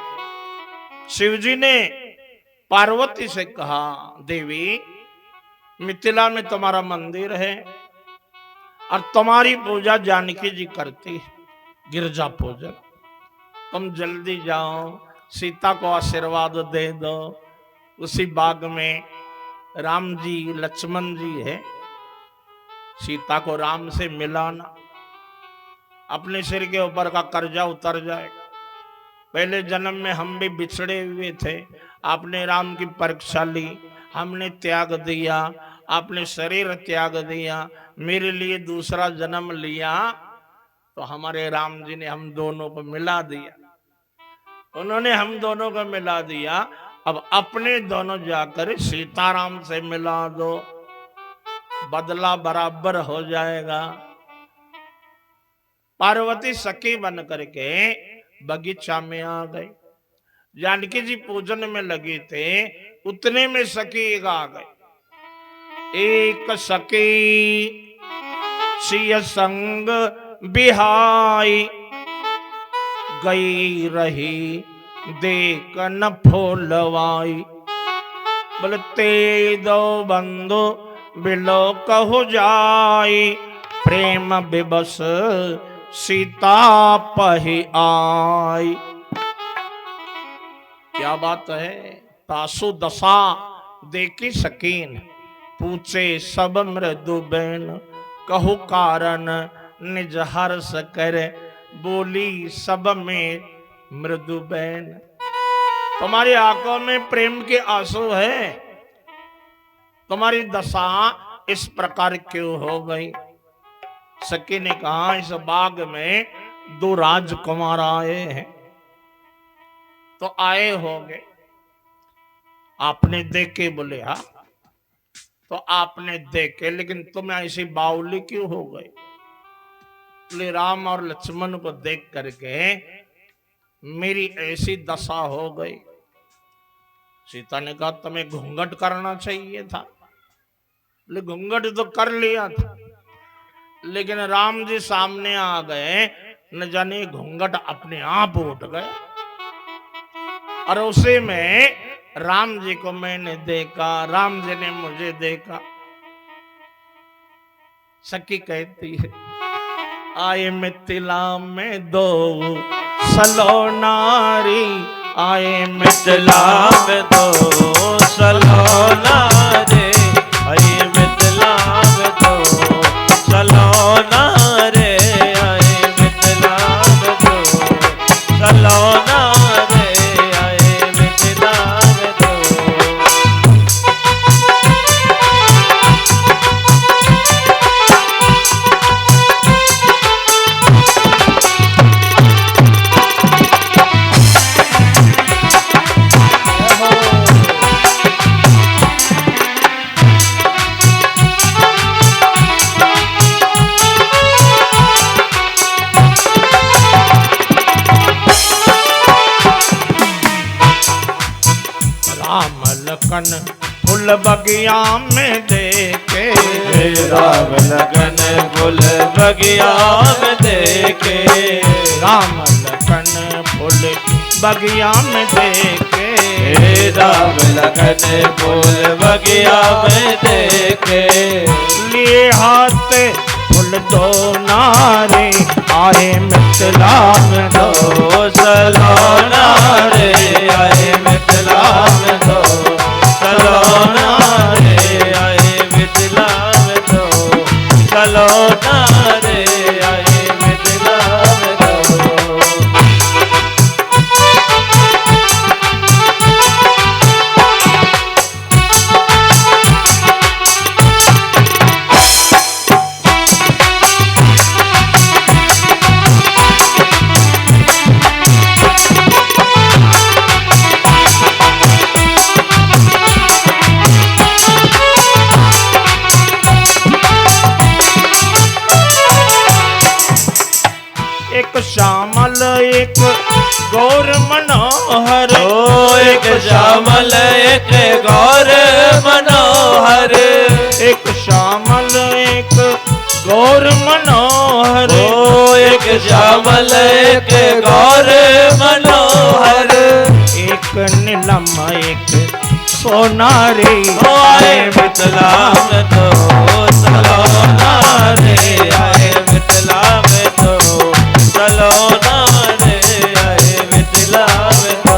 शिवजी ने पार्वती से कहा देवी, मिथिला में तुम्हारा मंदिर है और तुम्हारी पूजा जानकी जी करती है, गिरजा पूजन, तुम जल्दी जाओ, सीता को आशीर्वाद दे दो। उसी बाग में राम जी लक्ष्मण जी है, सीता को राम से मिलाना, अपने सिर के ऊपर का कर्जा उतर जाएगा। पहले जन्म में हम भी बिछड़े हुए थे, आपने राम की परीक्षा ली, हमने त्याग दिया, आपने शरीर त्याग दिया, मेरे लिए दूसरा जन्म लिया, तो हमारे राम जी ने हम दोनों को मिला दिया, उन्होंने हम दोनों को मिला दिया। अब अपने दोनों जाकर सीताराम से मिला दो, बदला बराबर हो जाएगा। पार्वती सखी बन करके बगीचा में आ गई, जानकी जी पूजन में लगे थे, उतने में सखी एक आ गई। एक सखी सिय संग बिहाई, गई रही देख न फूलवाई। बोलते दो बंधु बिलो कहो जाई, प्रेम विबस सीता पही आई। क्या बात है, तासु दशा देखी सकीन, पूछे सब मृदु बैन, कहु कारण निज हर्ष कर, बोली सब में मृदु बैन। तुम्हारी आंखों में प्रेम के आंसू है, तुम्हारी दशा इस प्रकार क्यों हो गई। सखी ने कहा इस बाग में 2 राजकुमार आए हैं, तो आए होंगे, आपने देखे। बोले हाँ, तो आपने देखे, लेकिन तुम ऐसी बावली क्यों हो गई। बोले राम और लक्ष्मण को देख करके मेरी ऐसी दशा हो गई। सीता ने कहा तुम्हें घूंघट करना चाहिए था। बोले घूंघट तो कर लिया था, लेकिन राम जी सामने आ गए न जाने घूंघट अपने आप उठ गए और उसी में राम जी को मैंने देखा, राम जी ने मुझे देखा। सखी कहती है आए मिथिला में दो सलोनारी, आए मिथिला में दो सलोना रे, आए मिथिला में दो सलोना रे, आए मिथिला में दो सलोना रे, आए मिथिला में दो। राम लखन फूल बगिया में देखे, राम लगन फूल बगिया में देखे, राम लखन फूल बगिया में देखे, राम लगन फूल बगिया में देखे। लिए हाथ फूल दो नारे, आए मिथिला में दो दो सलोना रे, आए मिथिला में दो सलोना रे, आए मिथिला में दो सलोना रे, आए मिथिला में दो। एक श्यामल एक गौर मनोहर, ओ एक श्यामल एक गौर मनोहर, एक श्यामल एक गौर मनोहर, ओ एक श्यामल एक गौर मनोहर, एक नीलम एक सोनारी, ओ आए मिथिला में दो सलोना रे, आए मिथिला में दो सलोना रे, आए मिथिला में दो।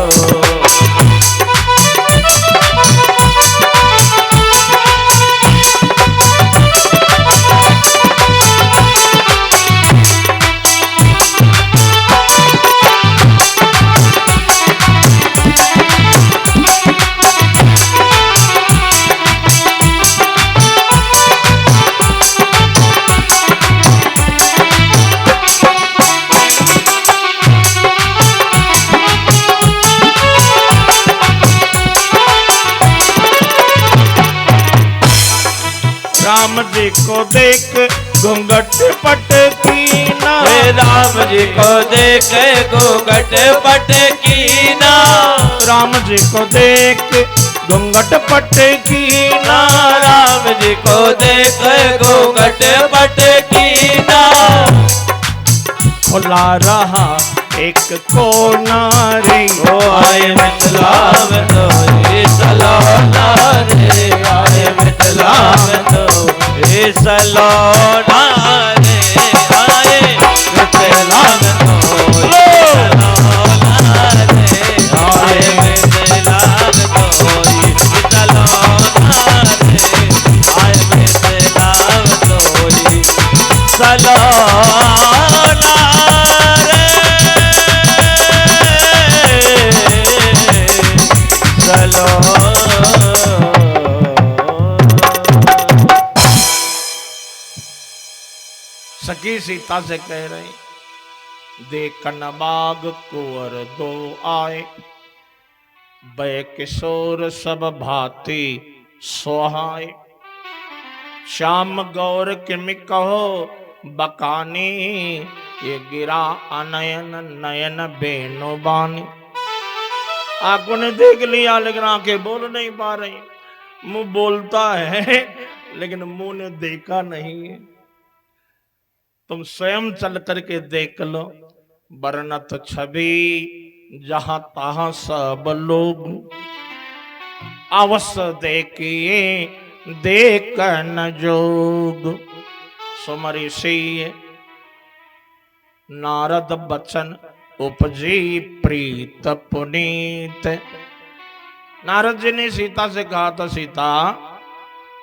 राम जी को देख घूंघट पट कीना, हे राम जी को देखे घूंघट पट कीना, राम जी को देख घूंघट पट कीना, राम जी को देखे घूंघट पट कीना। खुला रहा एक कोना रे, ओ आए मिथिला में दो ये सलोना रे, आए मिथिला में दो ये सलोना रे, आए मिथिला में दो ये सलोना रे, आए मिथिला में दो ये सलोना रे, आए मिथिला में दो ये सलोना सखी सीता से कह रही देखन बाग कुंवर दो आए, बै किशोर सब भांति सोहाय, श्याम गौर किम कहो बकानी, ये गिरा अनयन नयन बेनो बानी। आंखों ने देख लिया लेकिन आंखें बोल नहीं पा रही, मुंह बोलता है लेकिन मुंह ने देखा नहीं है। तुम स्वयं चल करके देख लो। वर्णत छवि जहां तहां सब लोग, अवश्य देखिए देख न जोग। सुमऋषि नारद बचन उपजी प्रीत पुनीत। नारद जी ने सीता से कहा था, सीता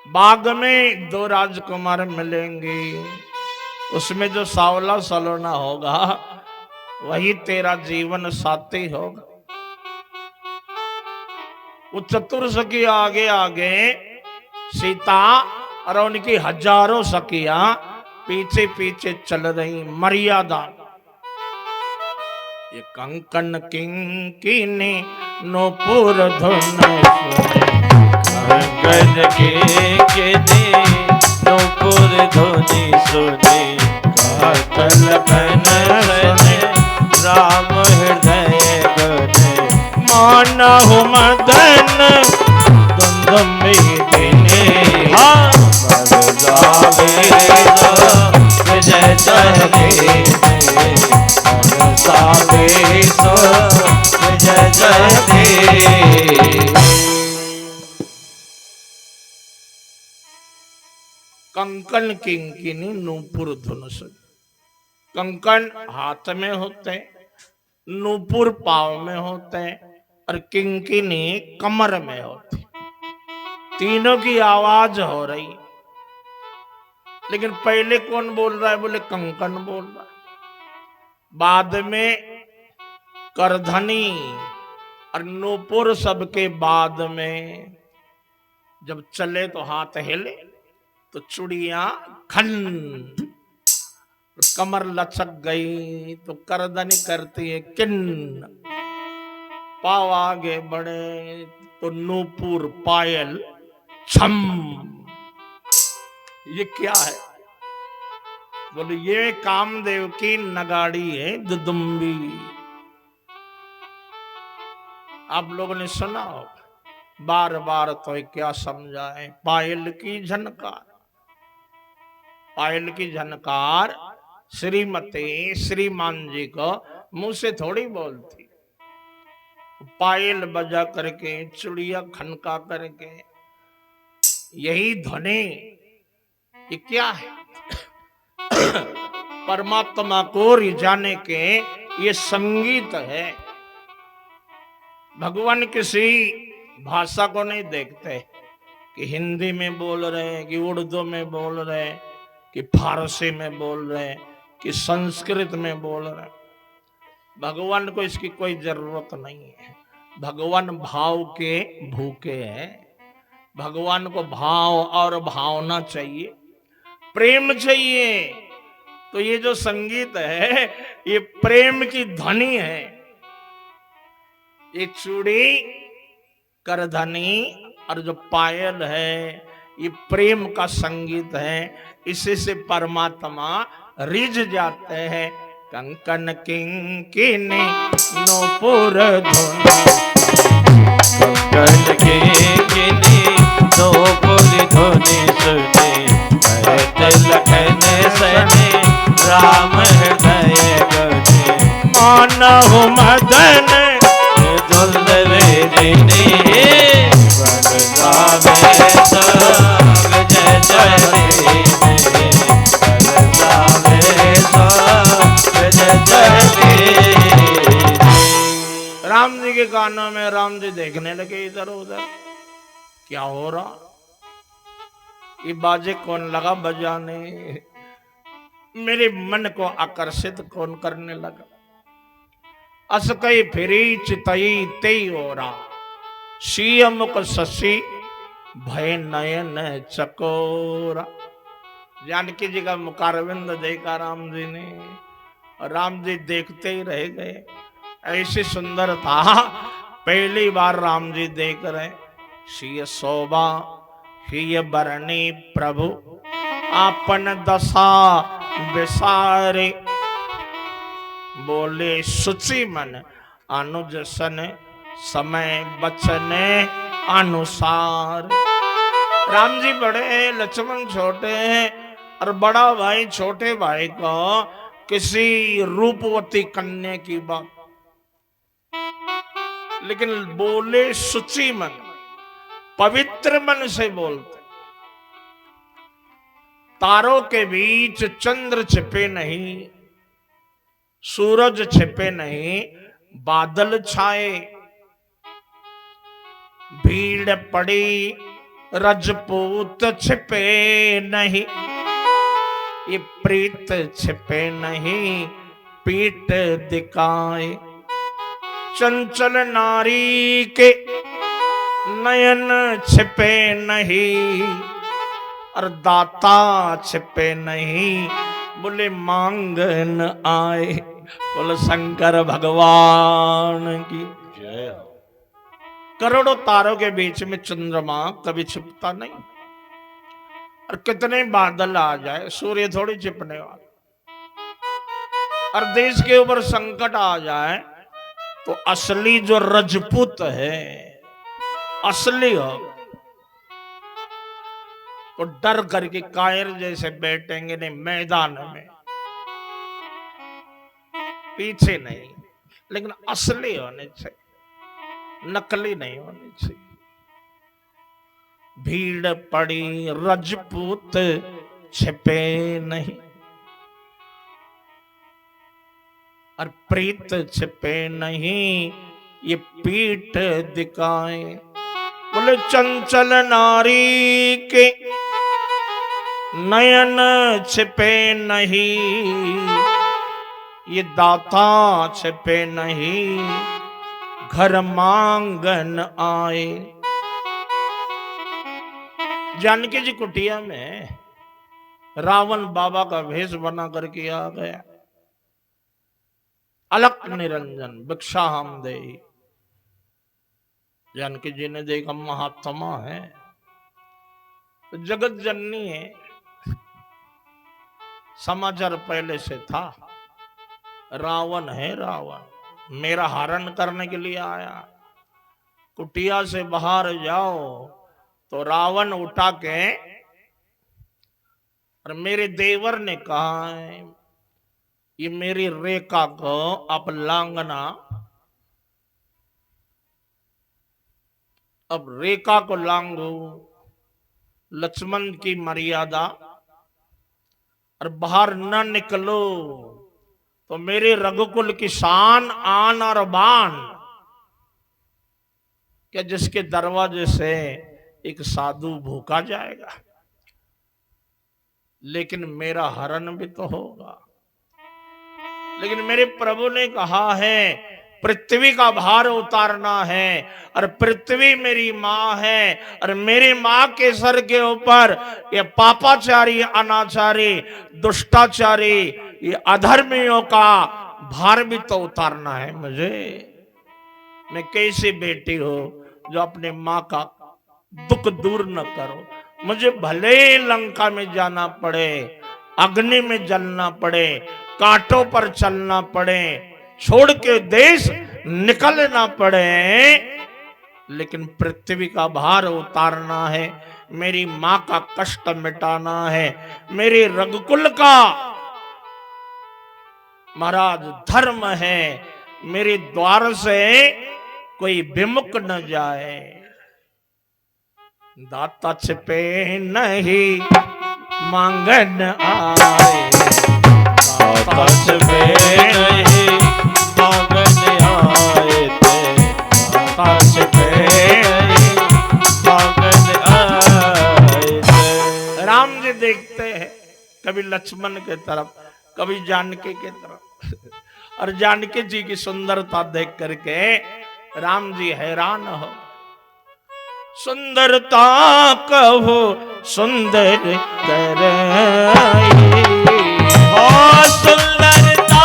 बाग में दो राजकुमार मिलेंगे, उसमें जो सावला सलोना होगा वही तेरा जीवन साथी होगा। वो चतुर सखी आगे आगे, सीता और उनकी हजारों सखियां पीछे पीछे चल रही। मर्यादा ये कंकन किंकिनी नूपुर धुन सुने, कंकन किंकिनी नूपुर धुनि सुने, कातल बन सने राम हृदय गने। मानहु मदन दुंदुभि दिने, पर जावे सो विजय जय सावे सो विजय जय। कंकन किंकिनी नूपुर धुन सुने। कंकन हाथ में होते, नूपुर पाँव में होते और किंकिनी कमर में होती। तीनों की आवाज हो रही, लेकिन पहले कौन बोल रहा है? बोले कंकन बोल रहा है। बाद में करधनी और नूपुर सबके बाद में जब चले तो हाथ हिले तो चूड़ियां खन, कमर लचक गई तो करधनी करती है किन, पाव आगे बढ़े तो नूपुर पायल छम। ये क्या है? बोले ये कामदेव की नगाड़ी है दुदुम्बी। आप लोगों ने सुना हो, बार बार तो क्या समझाए। पायल की झनकार, पायल की झनकार श्रीमती श्रीमान जी को मुंह से थोड़ी बोलती। पायल बजा करके, चुड़िया खनका करके, यही ध्वनि ये क्या है? परमात्मा को रिझाने के ये संगीत है। भगवान किसी भाषा को नहीं देखते कि हिंदी में बोल रहे हैं, कि उर्दू में बोल रहे हैं, कि फारसी में बोल रहे हैं, कि संस्कृत में बोल रहे हैं। भगवान को इसकी कोई जरूरत नहीं है। भगवान भाव के भूखे हैं। भगवान को भाव और भावना चाहिए, प्रेम चाहिए। तो ये जो संगीत है ये प्रेम की ध्वनि है। ये चूड़ी, करधनी और जो पायल है ये प्रेम का संगीत है। इसी से परमात्मा रिझ जाते हैं। कंकन किंकिनी नूपुर धुनि, कंकन किंकिनी नूपुर धुनि सुने, लखन सने राम हृदय गने। मानहु मदन दुंदुभि दिने, पर जावे सो विजय जय। पर जावे सो विजय जय। राम जी के कानों में राम जी देखने लगे इधर उधर, क्या हो रहा? ये बाजे कौन लगा बजाने? मेरे मन को आकर्षित कौन करने लगा? अस कई फिरी चितई तेई ओरा, सीय मुख शशि भय नयन चकोरा। जानकी जी का मुखारविंद देखा राम जी ने, और राम जी देखते ही रह गए। ऐसे सुंदर था, पहली बार राम जी देख रहे। सीय शोभा हिय बरनी प्रभु, आपन दशा विसारे। बोले सुचि मन अनुज सन, समय बचने अनुसार। राम जी बड़े हैं, लक्ष्मण छोटे हैं, और बड़ा भाई छोटे भाई को किसी रूपवती कन्या की बात, लेकिन बोले शुचि मन, पवित्र मन से बोलते। तारों के बीच चंद्र छिपे नहीं, सूरज छिपे नहीं, बादल छाए, भीड़ पड़ी, रजपूत छिपे नहीं, ये प्रीत छिपे नहीं, पीठ दिखाए। चंचल नारी के नयन छिपे नहीं, और दाता छिपे नहीं, बोले मांगन आए। बोले शंकर भगवान की जय। करोड़ों तारों के बीच में चंद्रमा कभी छिपता नहीं, और कितने बादल आ जाए सूर्य थोड़ी छिपने वाला। और देश के ऊपर संकट आ जाए तो असली जो रजपूत है, असली हो, तो डर करके कायर जैसे बैठेंगे नहीं मैदान में, पीछे नहीं, लेकिन असली होने चाहिए, नकली नहीं होनी चाहिए। भीड़ पड़ी, रजपूत छिपे नहीं, और प्रीत छिपे नहीं, ये पीठ दिखाए। बोले चंचल नारी के नयन छिपे नहीं, ये दाता छिपे नहीं, घर मांगन आए। जानकी जी कुटिया में रावण बाबा का भेष बना करके आ गया। अलक निरंजन भिक्षा हम दे। जानकी जी ने देखा महात्मा है, जगत जननी है, समाचार पहले से था, रावण है, रावण मेरा हरण करने के लिए आया। कुटिया से बाहर जाओ तो रावण उठा के, और मेरे देवर ने कहा है ये मेरी रेखा को आप लांघना। अब रेखा को लांघो, लक्ष्मण की मर्यादा, और बाहर न निकलो तो मेरे रघुकुल की शान आन और बान, क्या जिसके दरवाजे से एक साधु भूखा जाएगा, लेकिन मेरा हरण भी तो होगा। लेकिन मेरे प्रभु ने कहा है पृथ्वी का भार उतारना है, और पृथ्वी मेरी माँ है, और मेरी माँ के सर के ऊपर ये पापाचारी, अनाचारी, दुष्टाचारी, ये अधर्मियों का भार भी तो उतारना है मुझे। मैं कैसी बेटी हो जो अपने माँ का दुख दूर न करो। मुझे भले ही लंका में जाना पड़े, अग्नि में जलना पड़े, कांटों पर चलना पड़े, छोड़ के देश निकलना पड़े, लेकिन पृथ्वी का भार उतारना है, मेरी माँ का कष्ट मिटाना है, मेरे रघुकुल का महाराज धर्म है, मेरे द्वार से कोई विमुख न जाए। दाता छिपे नहीं, मांगन आए, दाता छिपे नहीं, मांगन आए थे, दाता छिपे नहीं, मांगन आए थे। राम जी देखते हैं कभी लक्ष्मण के तरफ, कभी जानकी के तरफ, और जानकी जी की सुंदरता देख करके राम जी हैरान हो। सुंदरता कहो सुंदर कराई, ओ सुंदरता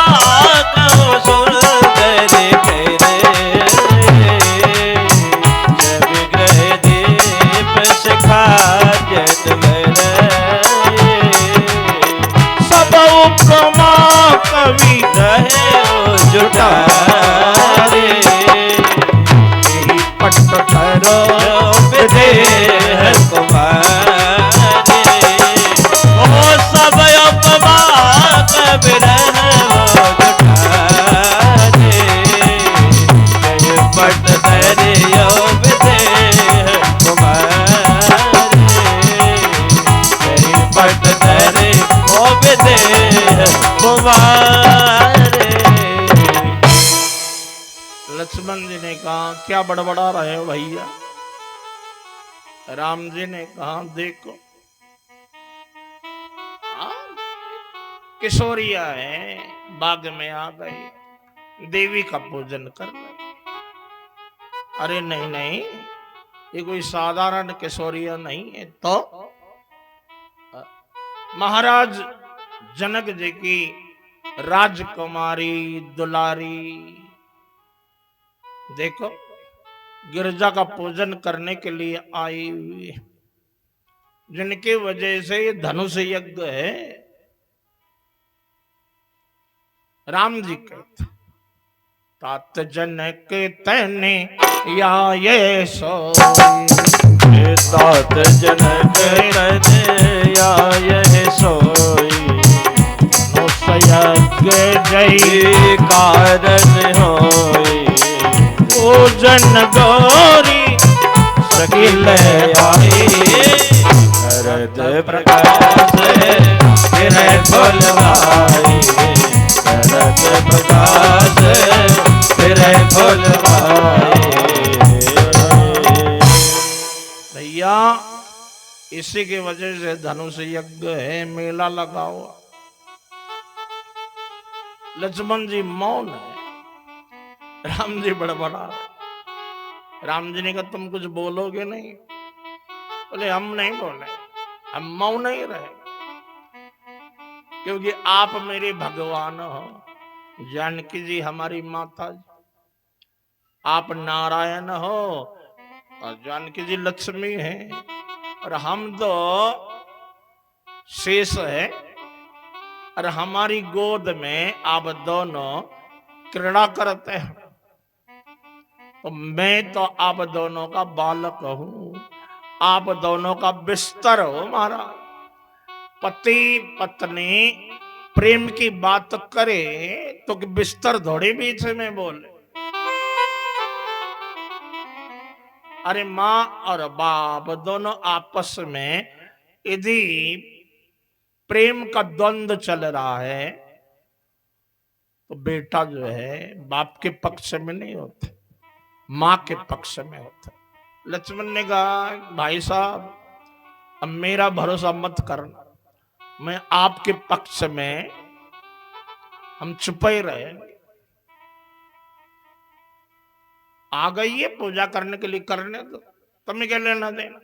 कहो सुंदर करे, जब ग्रह दीप शिखा जन्म सब उपमा कवि रहे जुटारे, पट करो देह कुमारे, ओ सब क्या बड़बड़ा रहे हो भैया? राम जी ने कहा देखो, हाँ, किशोरिया है, बाग में आ गई, देवी का पूजन कर रही। अरे नहीं नहीं, ये कोई साधारण किशोरिया नहीं है। तो महाराज जनक जी की राजकुमारी दुलारी, देखो गिरजा का पूजन करने के लिए आई हुई है, जिनकी वजह से ये धनुष यज्ञ है। राम जी कहते तात जनक तने या ये सोई, तात जनक तने या यह सोई, धनुष यज्ञ जय कारण होई, पूजन गौरी सकिल आई, भरत प्रकाश फिरै फुलवाई, भरत प्रकाश फिरै फुलवाई। भैया इसी की वजह से धनुष यज्ञ है, मेला लगा हुआ। लक्ष्मण जी मौन है, राम जी बड़बड़ा रहे। राम जी ने कहा तुम कुछ बोलोगे नहीं? बोले हम नहीं बोले, हम मौन ही रहे, क्योंकि आप मेरे भगवान हो, जानकी जी हमारी माता जी, आप नारायण हो और जानकी जी लक्ष्मी है, और हम तो शेष है, और हमारी गोद में आप दोनों क्रीड़ा करते हैं। तो मैं तो आप दोनों का बालक हूं, आप दोनों का बिस्तर हो महाराज। पति पत्नी प्रेम की बात करे तो बिस्तर थोड़े बीच में बोले। अरे माँ और बाप दोनों आपस में यदि प्रेम का द्वंद्व चल रहा है तो बेटा जो है बाप के पक्ष में नहीं होता, माँ के पक्ष में होता। लक्ष्मण ने कहा भाई साहब अब मेरा भरोसा मत करना, मैं आपके पक्ष में, हम चुप ही रहे। आ गई है पूजा करने के लिए, करने दो, तुम्हें क्या लेना देना।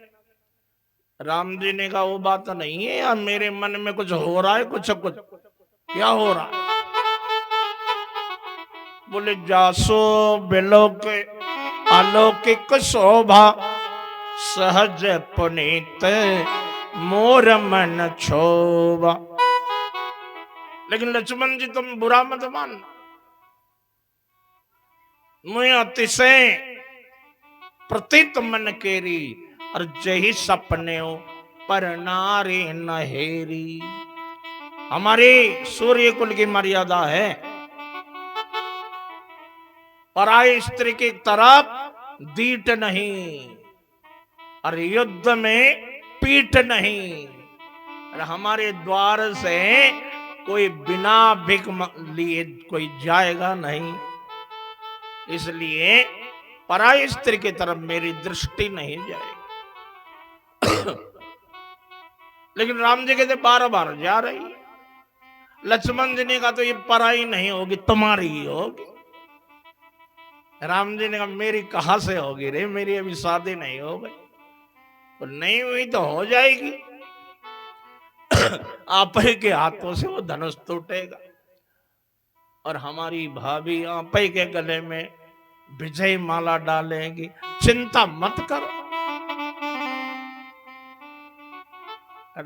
राम जी ने कहा वो बात नहीं है यार, मेरे मन में कुछ हो रहा है, कुछ कुछ क्या हो रहा है? बोले जासो बिलोक अलौकिक शोभा, सहज पुनीत मोर मन क्षोभा। लेकिन लक्ष्मण जी तुम बुरा मत मानना, मैं अतिशय प्रतीत मन केरी, और जही सपने हो पर नारी नहेरी। हमारे सूर्य कुल की मर्यादा है, पराई स्त्री की तरफ दीट नहीं, और युद्ध में पीठ नहीं, और हमारे द्वार से कोई बिना भिख लिए कोई जाएगा नहीं, इसलिए पराई स्त्री की तरफ मेरी दृष्टि नहीं जाएगी। लेकिन राम जी कहते बार बार जा रही है। लक्ष्मण जी ने कहा तो ये पराई नहीं होगी, तुम्हारी ही होगी। राम जी ने कहा मेरी कहां से होगी रे, मेरी अभी शादी नहीं हो गई। तो नहीं हुई तो हो जाएगी, आप ही के हाथों से वो धनुष टूटेगा, और हमारी भाभी आप ही के गले में विजय माला डालेंगी, चिंता मत करो।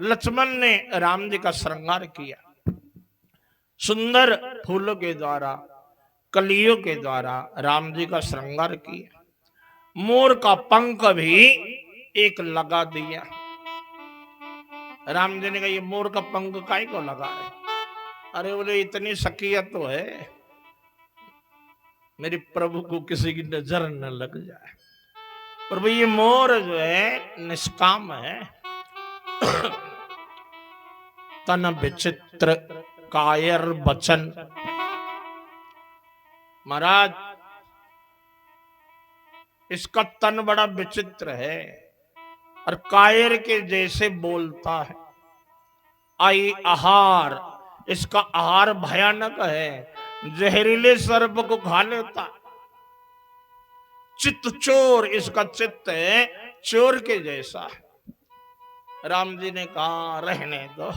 लक्ष्मण ने राम जी का श्रृंगार किया, सुंदर फूलों के द्वारा, कलियों के द्वारा राम जी का श्रृंगार किया। मोर का पंख भी एक लगा दिया। राम जी ने कहा ये मोर का पंख काहे को लगा है? अरे बोले इतनी शकीयत तो है, मेरे प्रभु को किसी की नजर न लग जाए। प्रभु ये मोर जो है निष्काम है, तन विचित्र कायर बचन। महाराज इसका तन बड़ा विचित्र है और कायर के जैसे बोलता है। आई आहार, इसका आहार भयानक है, जहरीले सर्प को खा लेता। चित्त चोर, इसका चित्त है चोर के जैसा है। राम जी ने कहा रहने दो,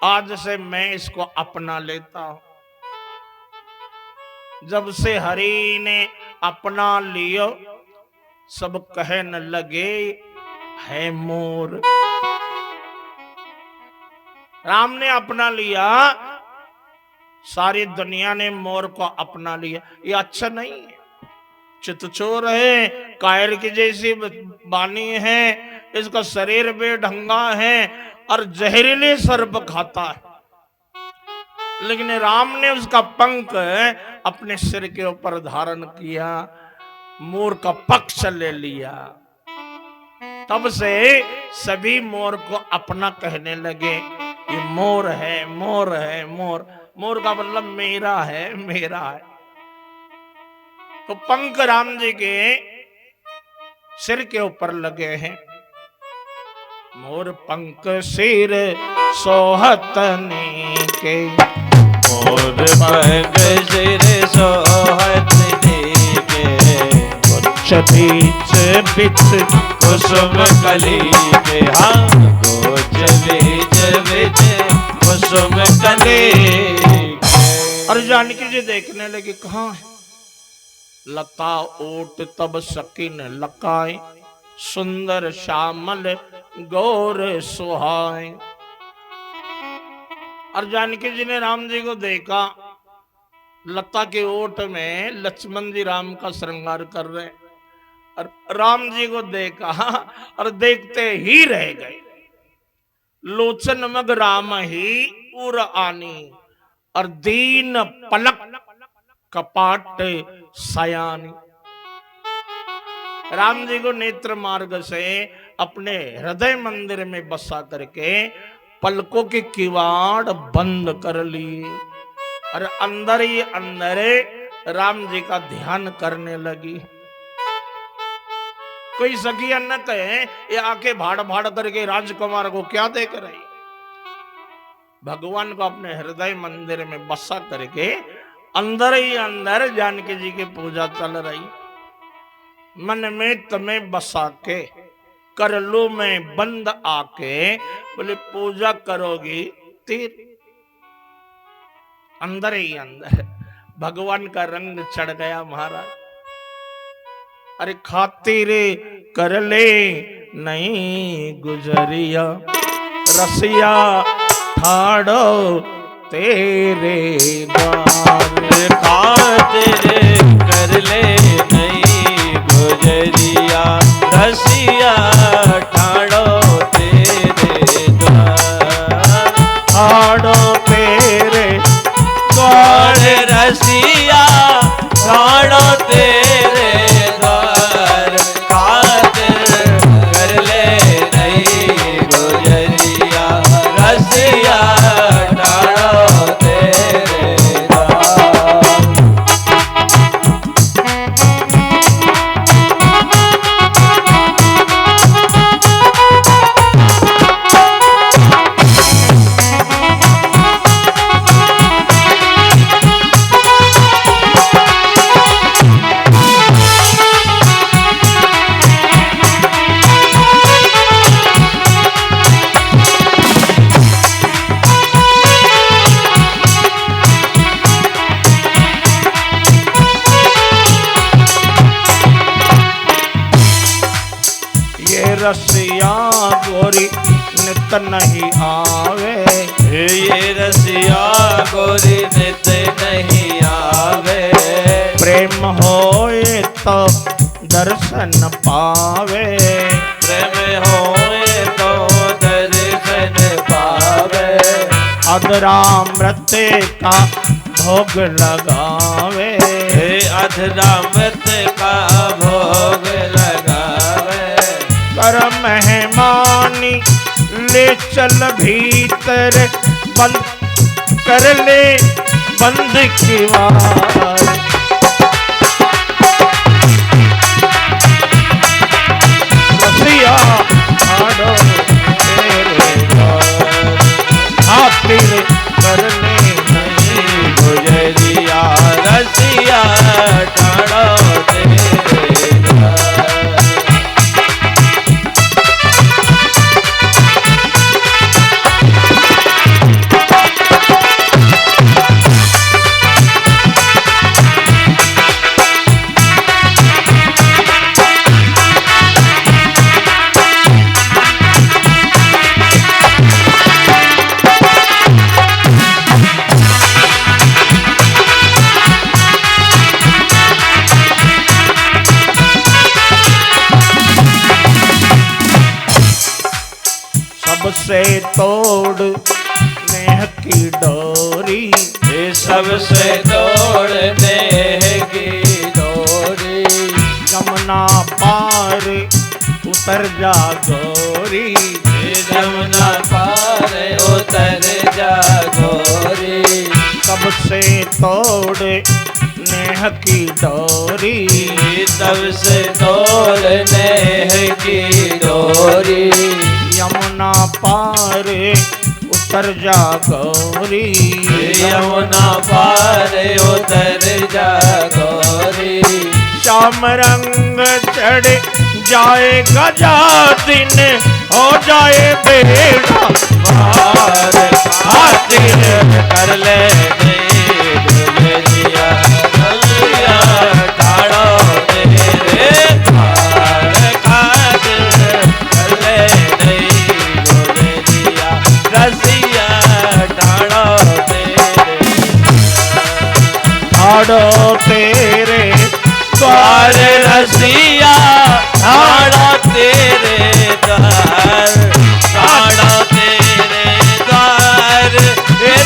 आज से मैं इसको अपना लेता हूं। जब से हरि ने अपना लियो, सब कहने लगे है मोर। राम ने अपना लिया, सारी दुनिया ने मोर को अपना लिया। ये अच्छा नहीं है, चितचोर है, कायर की जैसी बानी है, इसका शरीर बेढंगा है और जहरीले सर्प खाता है। लेकिन राम ने उसका पंख अपने सिर के ऊपर धारण किया, मोर का पक्ष ले लिया। तब से सभी मोर को अपना कहने लगे, ये मोर है, मोर है, मोर। मोर का मतलब मेरा है, मेरा है। तो पंख राम जी के सिर के ऊपर लगे हैं। मोर पंख सिर सोहतने के, मोर पंख सिर सोहतने के, कुछ बीच बिच कुसुम कली के। हाँ, कुछ बीच बिच कुसुम कली के। और जानकी जी देखने लगी, कहाँ है? लता ओट तब सकीन लकाए, सुंदर श्यामल गौर सुहाए। और जानकी जी ने राम जी को देखा, लता के ओट में लक्ष्मण जी राम का श्रृंगार कर रहे, और राम जी को देखा और देखते ही रह गए। लोचन मग राम ही उर आनी, और दीन पलक कपाट सयानी। राम जी को नेत्र मार्ग से अपने हृदय मंदिर में बसा करके पलकों के किवाड़ बंद कर लिए और अंदर ही अंदर राम जी का ध्यान करने लगी। कोई सखिया न कहे ये आंखें भाड़ भाड़ करके राजकुमार को क्या देख रही। भगवान को अपने हृदय मंदिर में बसा करके अंदर ही अंदर जानकी जी की पूजा चल रही। मन में तुम्हें बसा के कर लो मैं बंद आके, बोले पूजा करोगी तीर। अंदर ही अंदर भगवान का रंग चढ़ गया महाराज। अरे खातिर कर ले नहीं गुजरिया, रसिया ठाड़ो तेरे द्वार। खातिर कर ले नहीं गुजरिया, रसिया ठाड़ो तेरे द्वार। ठाड़ो तेरे द्वार, रसिया ठाड़ो तेरे द्वार। खातिर कर ले नहीं गुजरिया, रसिया ठाड़ो तेरे द्वार। रसिया गोरी नित नहीं आवे। ये रसिया गोरी नित नहीं आवे। प्रेम होए तो दर्शन पावे। प्रेम होए तो दर्शन पावे। अधरामृत का भोग लगावे। अधरामृत का भोग लगावे। कर मेहमानी ले चल भीतर, बंद कर ले बंद किवाड़। ठाड़ो तेरे द्वार खातिर करने नहीं गुजरिया रसिया ठाड़ो तेरे द्वार। सबसे तोड़ नेह की डोरी ये सबसे तोड़ने की डोरी जमुना पार उतर जा गोरी ये जमुना पार उतर जा गोरी। सबसे तोड़ नेह की डोरी सबसे तोड़ने की डोरी यमुना पार उतर जा गौरी यमुना पार उतर जा गौरी। श्याम रंग चढ़ जाए गजा दिन हो जाए बेड़ा पार खातिर कर ले गुजरिया रसिया ठाड़ो तेरे द्वार खातिर कर ले गुजरिया रसिया ठाड़ो तेरे ठाड़ो तेरे द्वार रसिया ठाड़ो तेरे द्वार ठाड़ो तेरे द्वार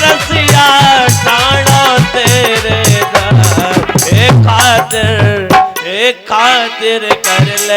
रसिया ठाड़ो तेरे द्वार। एक खातिर कर ले